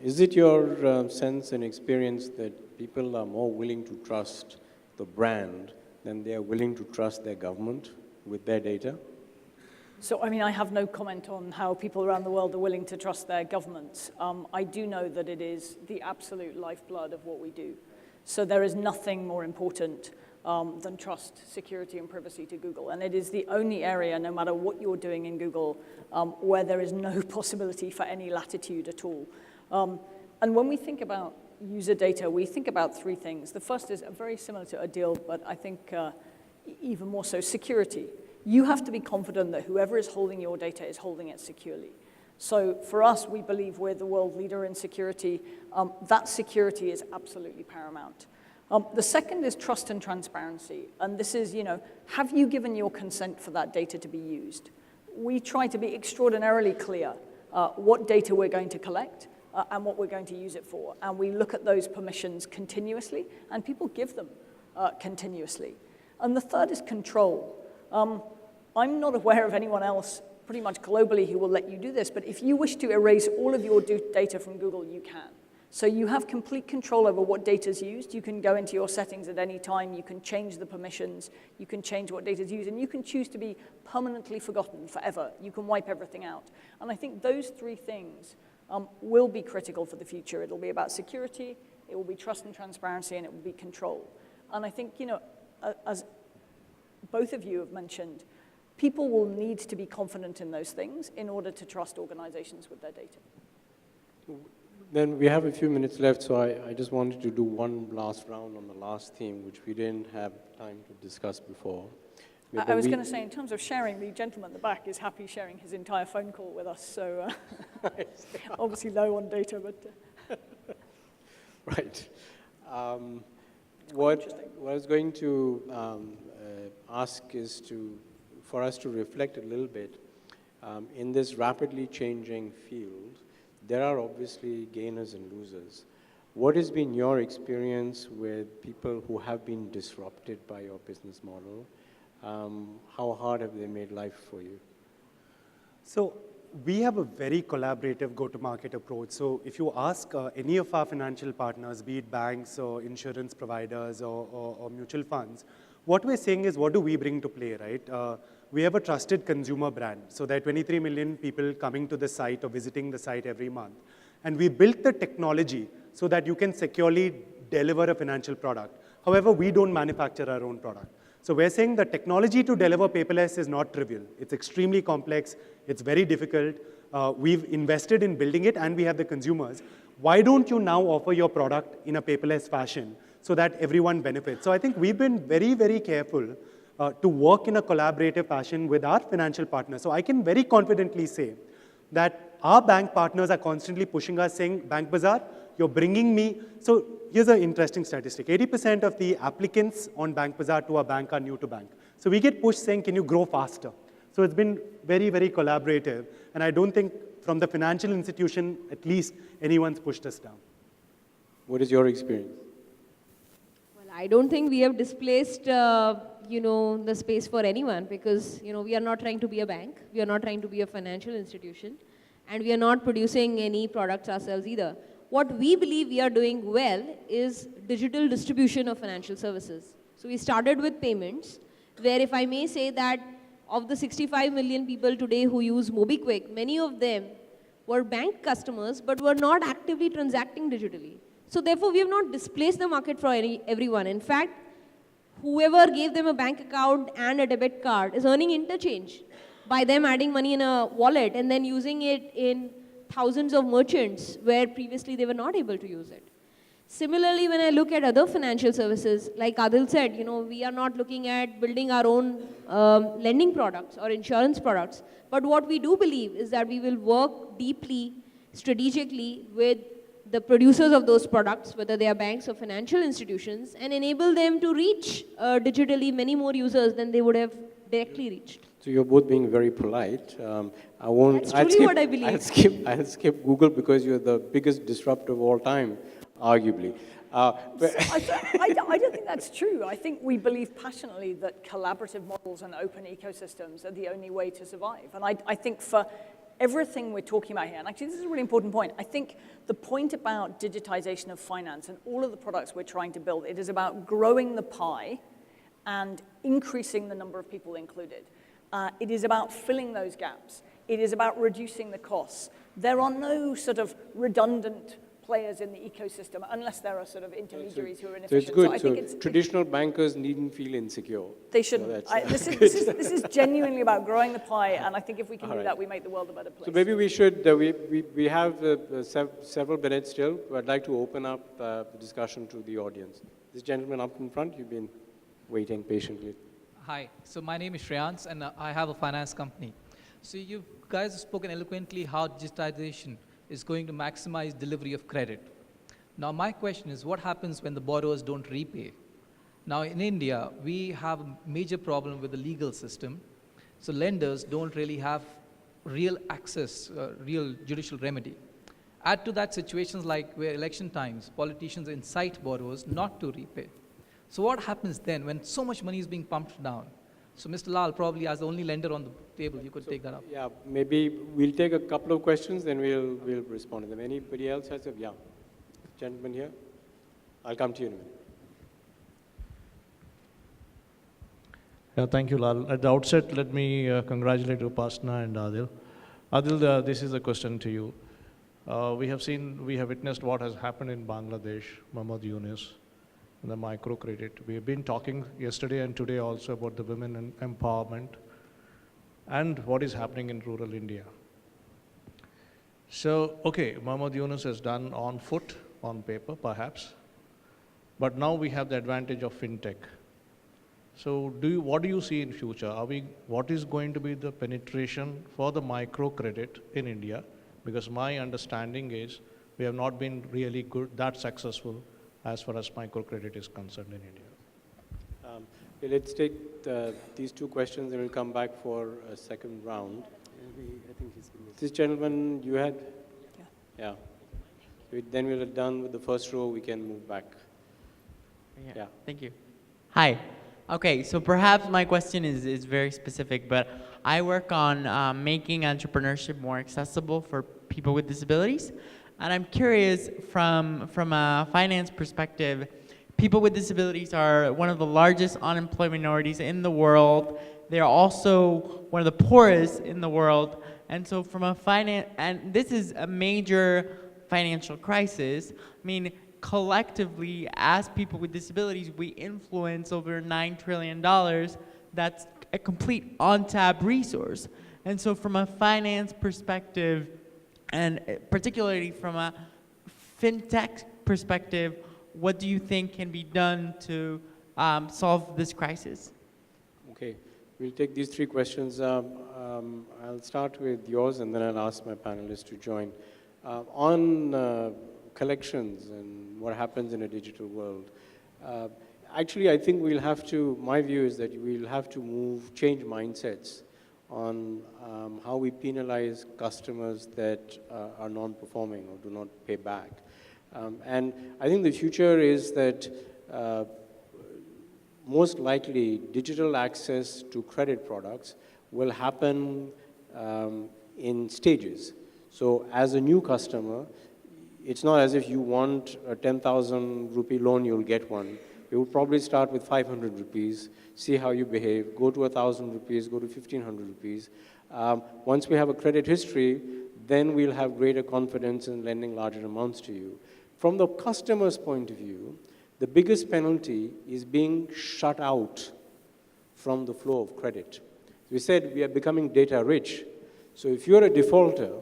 is it your sense and experience that people are more willing to trust the brand than they are willing to trust their government with their data? So, I have no comment on how people around the world are willing to trust their governments. I do know that it is the absolute lifeblood of what we do. So there is nothing more important than trust, security, and privacy to Google. And it is the only area, no matter what you're doing in Google, where there is no possibility for any latitude at all. And when we think about user data, we think about three things. The first is very similar to Adil, but I think even more so, security. You have to be confident that whoever is holding your data is holding it securely. So for us, we believe we're the world leader in security. That security is absolutely paramount. The second is trust and transparency. And this is, have you given your consent for that data to be used? We try to be extraordinarily clear what data we're going to collect and what we're going to use it for. And we look at those permissions continuously, and people give them continuously. And the third is control. I'm not aware of anyone else pretty much globally who will let you do this, but if you wish to erase all of your data from Google, you can. So you have complete control over what data is used. You can go into your settings at any time. You can change the permissions. You can change what data is used. And you can choose to be permanently forgotten forever. You can wipe everything out. And I think those three things will be critical for the future. It'll be about security, it will be trust and transparency, and it will be control. And I think, as both of you have mentioned, people will need to be confident in those things in order to trust organizations with their data. Then we have a few minutes left, so I just wanted to do one last round on the last theme, which we didn't have time to discuss before. I was going to say, in terms of sharing, the gentleman at the back is happy sharing his entire phone call with us, so obviously low on data, but... Right. What I was going to ask is for us to reflect a little bit. In this rapidly changing field, there are obviously gainers and losers. What has been your experience with people who have been disrupted by your business model? How hard have they made life for you? So we have a very collaborative go-to-market approach. So if you ask any of our financial partners, be it banks or insurance providers or mutual funds, what we're saying is, what do we bring to play, right? We have a trusted consumer brand. So there are 23 million people coming to the site or visiting the site every month. And we built the technology so that you can securely deliver a financial product. However, we don't manufacture our own product. So we're saying the technology to deliver paperless is not trivial. It's extremely complex. It's very difficult. we've invested in building it, and we have the consumers. Why don't you now offer your product in a paperless fashion so that everyone benefits? So I think we've been very, very careful to work in a collaborative fashion with our financial partners. So I can very confidently say that our bank partners are constantly pushing us, saying, Bank Bazaar, you're bringing me. So here's an interesting statistic. 80% of the applicants on Bank Bazaar to our bank are new to bank. So we get pushed saying, can you grow faster? So it's been very, very collaborative. And I don't think from the financial institution, at least, anyone's pushed us down. What is your experience? Well, I don't think we have displaced, the space for anyone because, we are not trying to be a bank. We are not trying to be a financial institution. And we are not producing any products ourselves either. What we believe we are doing well is digital distribution of financial services. So we started with payments, where if I may say that of the 65 million people today who use MobiKwik, many of them were bank customers but were not actively transacting digitally. So therefore, we have not displaced the market for everyone. In fact, whoever gave them a bank account and a debit card is earning interchange by them adding money in a wallet and then using it in thousands of merchants where previously they were not able to use it. Similarly, when I look at other financial services, like Adil said, we are not looking at building our own lending products or insurance products. But what we do believe is that we will work deeply, strategically with the producers of those products, whether they are banks or financial institutions, and enable them to reach digitally many more users than they would have directly reached. So you're both being very polite. I won't. That's truly what I believe. I'll skip Google because you're the biggest disruptor of all time, arguably. I don't think that's true. I think we believe passionately that collaborative models and open ecosystems are the only way to survive. And I think for everything we're talking about here, and actually this is a really important point, I think the point about digitization of finance and all of the products we're trying to build, it is about growing the pie and increasing the number of people included. It is about filling those gaps. It is about reducing the costs. There are no sort of redundant players in the ecosystem unless there are sort of intermediaries who are inefficient. So it's good. I think it's traditional bankers needn't feel insecure. They shouldn't. This is genuinely about growing the pie, and I think if we can do that, we make the world a better place. So maybe we should, we have several minutes still, but I'd like to open up the discussion to the audience. This gentleman up in front, you've been waiting patiently. Hi, so my name is Shreyans and I have a finance company. So you guys have spoken eloquently how digitization is going to maximize delivery of credit. Now my question is, what happens when the borrowers don't repay? Now in India, we have a major problem with the legal system. So lenders don't really have real access, real judicial remedy. Add to that situations like where election times, politicians incite borrowers not to repay. So what happens then when so much money is being pumped down? So Mr. Lal, probably as the only lender on the table, you could take that up. Yeah, maybe we'll take a couple of questions, then we'll respond to them. Anybody else has a, yeah, gentleman here? I'll come to you in a minute. Yeah, thank you, Lal. At the outset, let me congratulate Upasana and Adil. Adil, this is a question to you. We have witnessed what has happened in Bangladesh, Muhammad Yunus, and the microcredit. We have been talking yesterday and today also about the women empowerment and what is happening in rural India. So, okay, Muhammad Yunus has done on foot, on paper perhaps, but now we have the advantage of FinTech. So what do you see in future? What is going to be the penetration for the microcredit in India? Because my understanding is we have not been really that successful as far as microcredit is concerned in India. Okay, let's take these two questions and we'll come back for a second round. I think he's This gentleman you had? Yeah. Yeah. Then we're done with the first row, we can move back. Yeah. Thank you. Hi. Okay, so perhaps my question is very specific, but I work on making entrepreneurship more accessible for people with disabilities. And I'm curious, from a finance perspective, people with disabilities are one of the largest unemployed minorities in the world. They're also one of the poorest in the world. And so from a and this is a major financial crisis. I mean, collectively, as people with disabilities, we influence over $9 trillion. That's a complete untapped resource. And so from a finance perspective, and particularly from a FinTech perspective, what do you think can be done to solve this crisis? Okay, we'll take these three questions. I'll start with yours, and then I'll ask my panelists to join. On collections and what happens in a digital world, actually, I think we'll have to, my view is that we'll have to change mindsets on how we penalize customers that are non-performing or do not pay back. And I think the future is that most likely digital access to credit products will happen in stages. So as a new customer, it's not as if you want a 10,000 rupee loan, you'll get one. You will probably start with 500 rupees, see how you behave, go to 1,000 rupees, go to 1,500 rupees. Once we have a credit history, then we'll have greater confidence in lending larger amounts to you. From the customer's point of view, the biggest penalty is being shut out from the flow of credit. We said we are becoming data rich. So if you're a defaulter,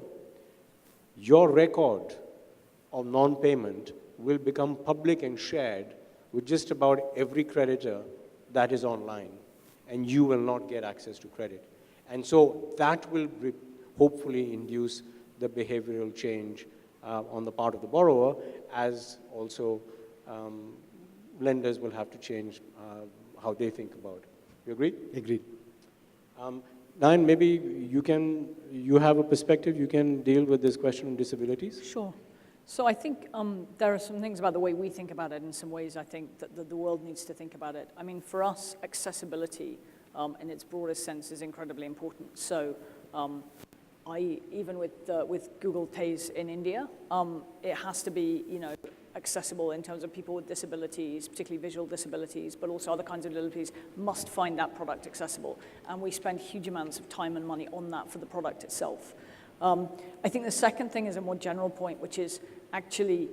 your record of non-payment will become public and shared with just about every creditor that is online, and you will not get access to credit. And so that will hopefully induce the behavioral change on the part of the borrower, as also lenders will have to change how they think about it. You agree? Agreed. Nayan, maybe you have a perspective, you can deal with this question on disabilities? Sure. So I think there are some things about the way we think about it, in some ways I think that the world needs to think about it. I mean, for us, accessibility in its broadest sense is incredibly important. So even with Google Pays in India, it has to be, accessible in terms of people with disabilities, particularly visual disabilities, but also other kinds of disabilities, must find that product accessible. And we spend huge amounts of time and money on that for the product itself. I think the second thing is a more general point, which is actually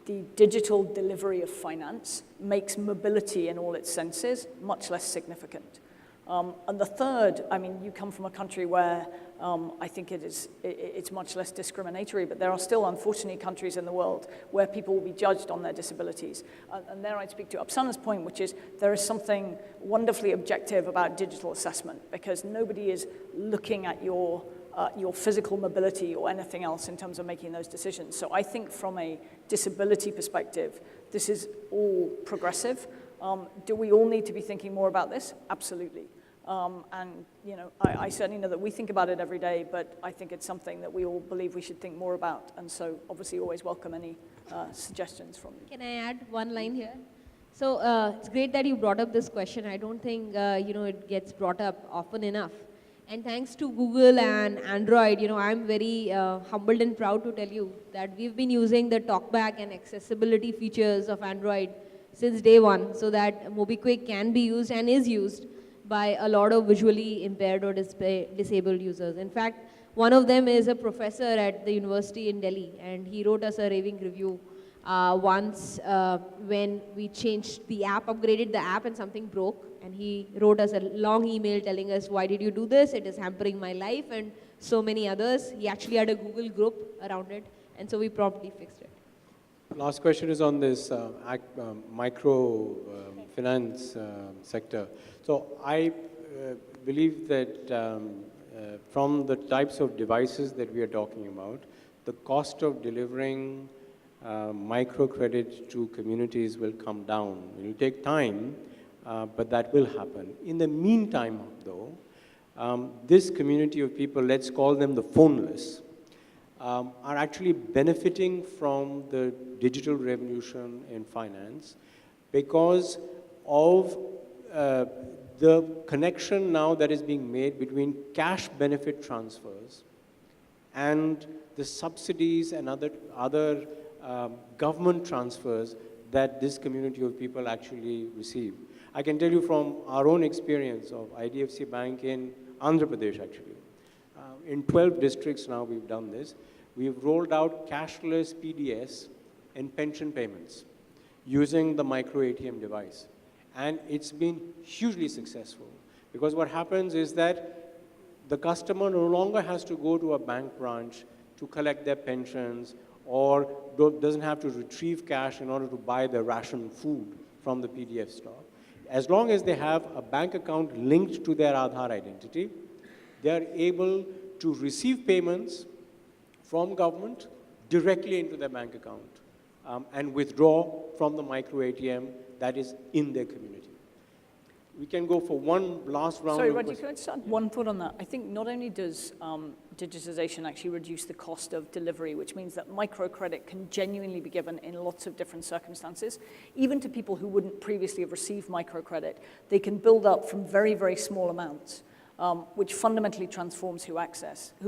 the digital delivery of finance makes mobility in all its senses much less significant. And the third, I mean, you come from a country where I think it's much less discriminatory, but there are still, unfortunately, countries in the world where people will be judged on their disabilities. And there I'd speak to Apsana's point, which is there is something wonderfully objective about digital assessment, because nobody is looking at your physical mobility or anything else in terms of making those decisions. So I think from a disability perspective, this is all progressive. Do we all need to be thinking more about this? Absolutely. And I certainly know that we think about it every day, but I think it's something that we all believe we should think more about. And so obviously always welcome any suggestions from you. Can I add one line here? So it's great that you brought up this question. I don't think it gets brought up often enough. And thanks to Google and Android, I'm very humbled and proud to tell you that we've been using the talkback and accessibility features of Android since day one, so that MobiKwik can be used and is used by a lot of visually impaired or disabled users. In fact, one of them is a professor at the university in Delhi, and he wrote us a raving review once when we changed the app, upgraded the app, and something broke. And he wrote us a long email telling us, why did you do this? It is hampering my life, and so many others. He actually had a Google group around it, and so we promptly fixed it. Last question is on this micro finance sector. So I believe that from the types of devices that we are talking about, the cost of delivering microcredit to communities will come down. It will take time, but that will happen. In the meantime, though, this community of people, let's call them the phoneless, are actually benefiting from the digital revolution in finance because of the connection now that is being made between cash benefit transfers and the subsidies and other government transfers that this community of people actually receive. I can tell you from our own experience of IDFC Bank in Andhra Pradesh, actually. In 12 districts now we've done this. We've rolled out cashless PDS in pension payments using the micro ATM device. And it's been hugely successful because what happens is that the customer no longer has to go to a bank branch to collect their pensions or doesn't have to retrieve cash in order to buy their ration food from the PDF store. As long as they have a bank account linked to their Aadhaar identity, they are able to receive payments from government directly into their bank account and withdraw from the micro ATM that is in their community. We can go for one last round. Sorry, of Raji, questions. can I just add one thought on that? I think not only does digitization actually reduce the cost of delivery, which means that microcredit can genuinely be given in lots of different circumstances, even to people who wouldn't previously have received microcredit, they can build up from very, very small amounts, which fundamentally transforms who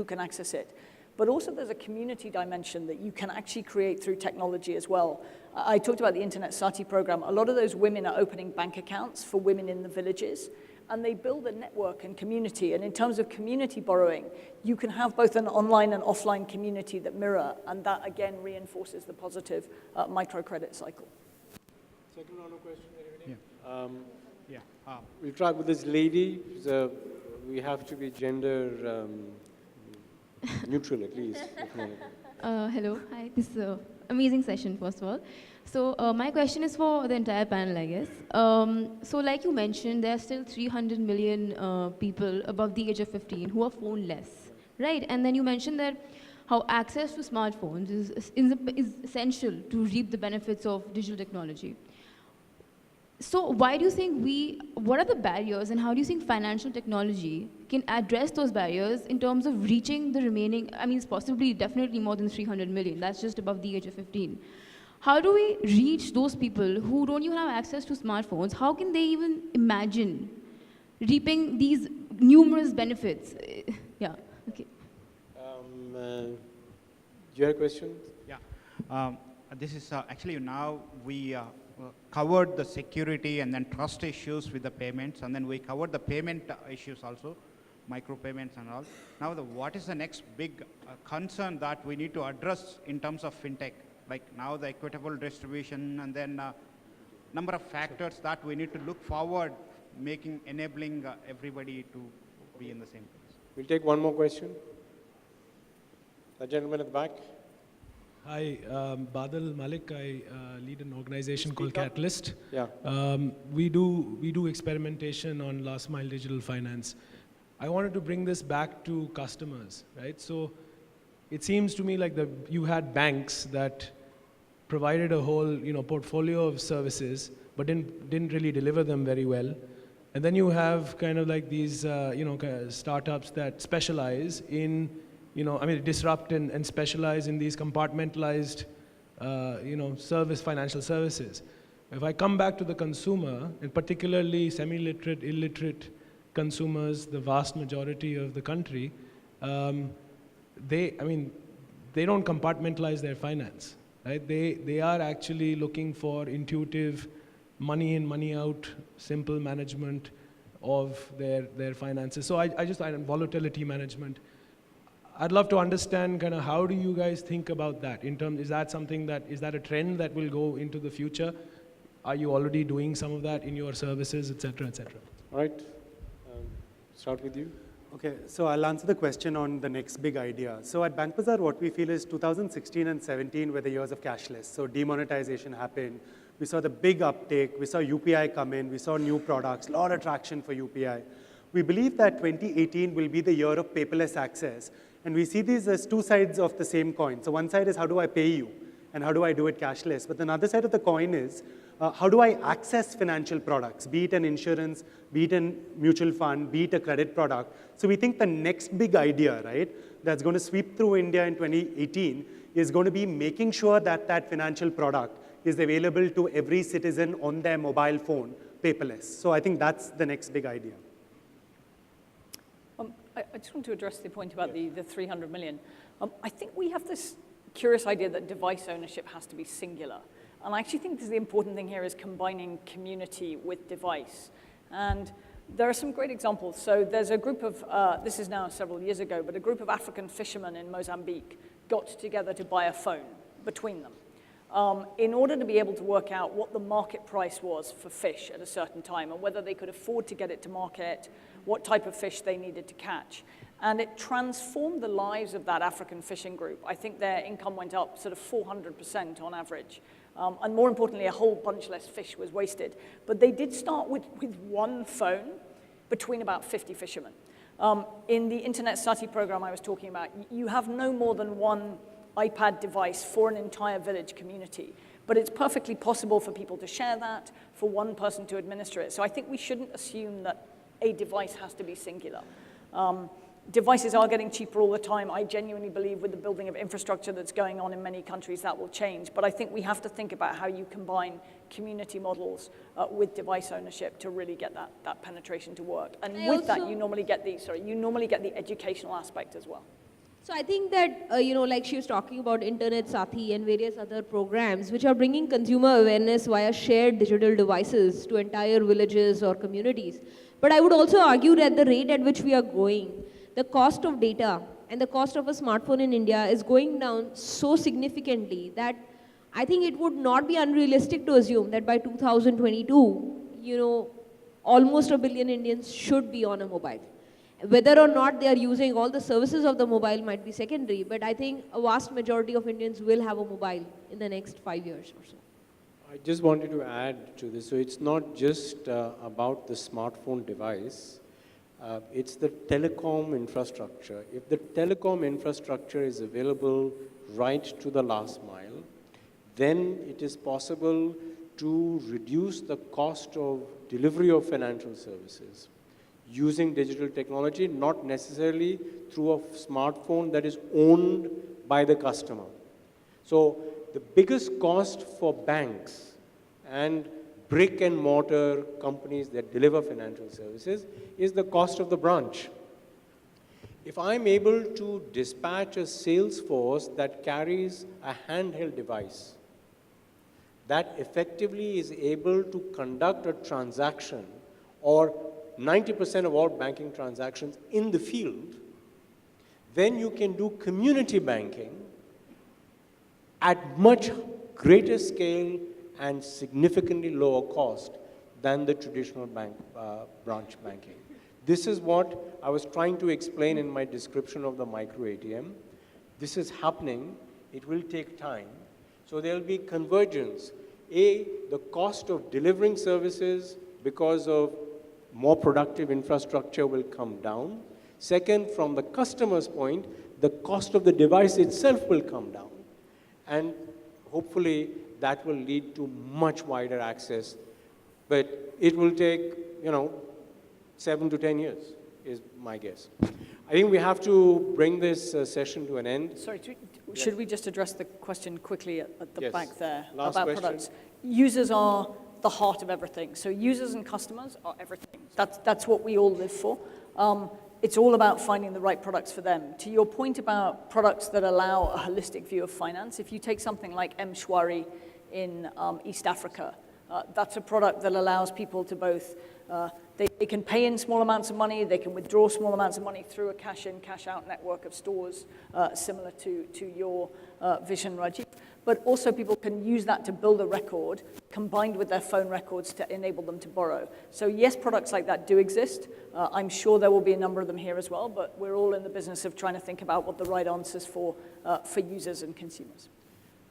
can access it. But also there's a community dimension that you can actually create through technology as well. I talked about the Internet Sati program. A lot of those women are opening bank accounts for women in the villages, and they build a network and community. And in terms of community borrowing, you can have both an online and offline community that mirror, and that again reinforces the positive microcredit cycle. Second round of questions, anybody? Yeah. We'll try with this lady. We have to be gender neutral at least. Hello, hi. This is an amazing session, first of all. So my question is for the entire panel, I guess. So like you mentioned, there are still 300 million people above the age of 15 who are phone-less, right? And then you mentioned that how access to smartphones is essential to reap the benefits of digital technology. So why do you think what are the barriers and how do you think financial technology can address those barriers in terms of reaching the remaining, I mean, it's possibly definitely more than 300 million, that's just above the age of 15. How do we reach those people who don't even have access to smartphones? How can they even imagine reaping these numerous benefits? Yeah, okay. Do you have a question? Yeah. This is actually now we covered the security and then trust issues with the payments, and then we covered the payment issues also, micropayments and all. Now, what is the next big concern that we need to address in terms of FinTech? Like now the equitable distribution and then number of factors that we need to look forward, enabling everybody to be in the same place. We'll take one more question. The gentleman at the back. Hi, Badal Malik. I lead an organization called Catalyst. Yeah. We do experimentation on last mile digital finance. I wanted to bring this back to customers, right? So it seems to me like you had banks that provided a whole portfolio of services, but didn't really deliver them very well. And then you have kind of like these startups that specialize in disrupt and specialize in these compartmentalized, financial services. If I come back to the consumer, and particularly semi-literate, illiterate consumers, the vast majority of the country, they don't compartmentalize their finance, right? They are actually looking for intuitive money in, money out, simple management of their finances. So volatility management. I'd love to understand kind of how do you guys think about that is that a trend that will go into the future? Are you already doing some of that in your services, et cetera, et cetera? All right. Start with you. Okay, so I'll answer the question on the next big idea. So at Bank Bazaar, what we feel is 2016 and 17 were the years of cashless. So demonetization happened. We saw the big uptake. We saw UPI come in. We saw new products, a lot of traction for UPI. We believe that 2018 will be the year of paperless access. And we see these as two sides of the same coin. So one side is how do I pay you? And how do I do it cashless? But the other side of the coin is how do I access financial products, be it an insurance, be it a mutual fund, be it a credit product. So we think the next big idea, right, that's going to sweep through India in 2018 is going to be making sure that that financial product is available to every citizen on their mobile phone, paperless. So I think that's the next big idea. I just want to address the point about the 300 million. I think we have this curious idea that device ownership has to be singular. And I actually think the important thing here is combining community with device. And there are some great examples. So there's a group of, this is now several years ago, but a group of African fishermen in Mozambique got together to buy a phone between them. in order to be able to work out what the market price was for fish at a certain time and whether they could afford to get it to market, what type of fish they needed to catch. And it transformed the lives of that African fishing group. I think their income went up sort of 400% on average. And more importantly, a whole bunch less fish was wasted. But they did start with one phone between about 50 fishermen. In the Internet Sati program I was talking about, you have no more than one iPad device for an entire village community. But it's perfectly possible for people to share that, for one person to administer it. So I think we shouldn't assume that a device has to be singular. Devices are getting cheaper all the time. I genuinely believe with the building of infrastructure that's going on in many countries, that will change. But I think we have to think about how you combine community models with device ownership to really get that penetration to work. And with that, you normally get the educational aspect as well. So I think that, like she was talking about Internet Sati and various other programs which are bringing consumer awareness via shared digital devices to entire villages or communities. But I would also argue that the rate at which we are going, the cost of data and the cost of a smartphone in India is going down so significantly that I think it would not be unrealistic to assume that by 2022, almost 1 billion Indians should be on a mobile. Whether or not they are using all the services of the mobile might be secondary, but I think a vast majority of Indians will have a mobile in the next 5 years or so. I just wanted to add to this. So it's not just about the smartphone device. It's the telecom infrastructure. If the telecom infrastructure is available right to the last mile, then it is possible to reduce the cost of delivery of financial services using digital technology, not necessarily through a smartphone that is owned by the customer. So the biggest cost for banks and brick and mortar companies that deliver financial services is the cost of the branch. If I'm able to dispatch a sales force that carries a handheld device that effectively is able to conduct a transaction or 90% of all banking transactions in the field, then you can do community banking at much greater scale and significantly lower cost than the traditional branch banking. This is what I was trying to explain in my description of the micro ATM. This is happening. It will take time. So there will be convergence. The cost of delivering services because of more productive infrastructure will come down. Second, from the customer's point, the cost of the device itself will come down. And hopefully, that will lead to much wider access. But it will take, 7 to 10 years, is my guess. I think we have to bring this session to an end. Sorry, should we just address the question quickly at the back there Last about question. products? Users are the heart of everything. So users and customers are everything. That's what we all live for. It's all about finding the right products for them. To your point about products that allow a holistic view of finance, if you take something like M-Shwari in East Africa, that's a product that allows people to both, they can pay in small amounts of money, they can withdraw small amounts of money through a cash-in, cash-out network of stores similar to your vision, Rajiv. But also people can use that to build a record combined with their phone records to enable them to borrow. So yes, products like that do exist. I'm sure there will be a number of them here as well, but we're all in the business of trying to think about what the right answers for users and consumers.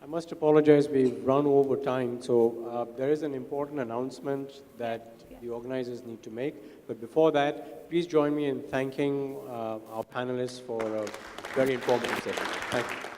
I must apologize, we've run over time. So there is an important announcement that the organizers need to make. But before that, please join me in thanking our panelists for a very informative session. Thank you.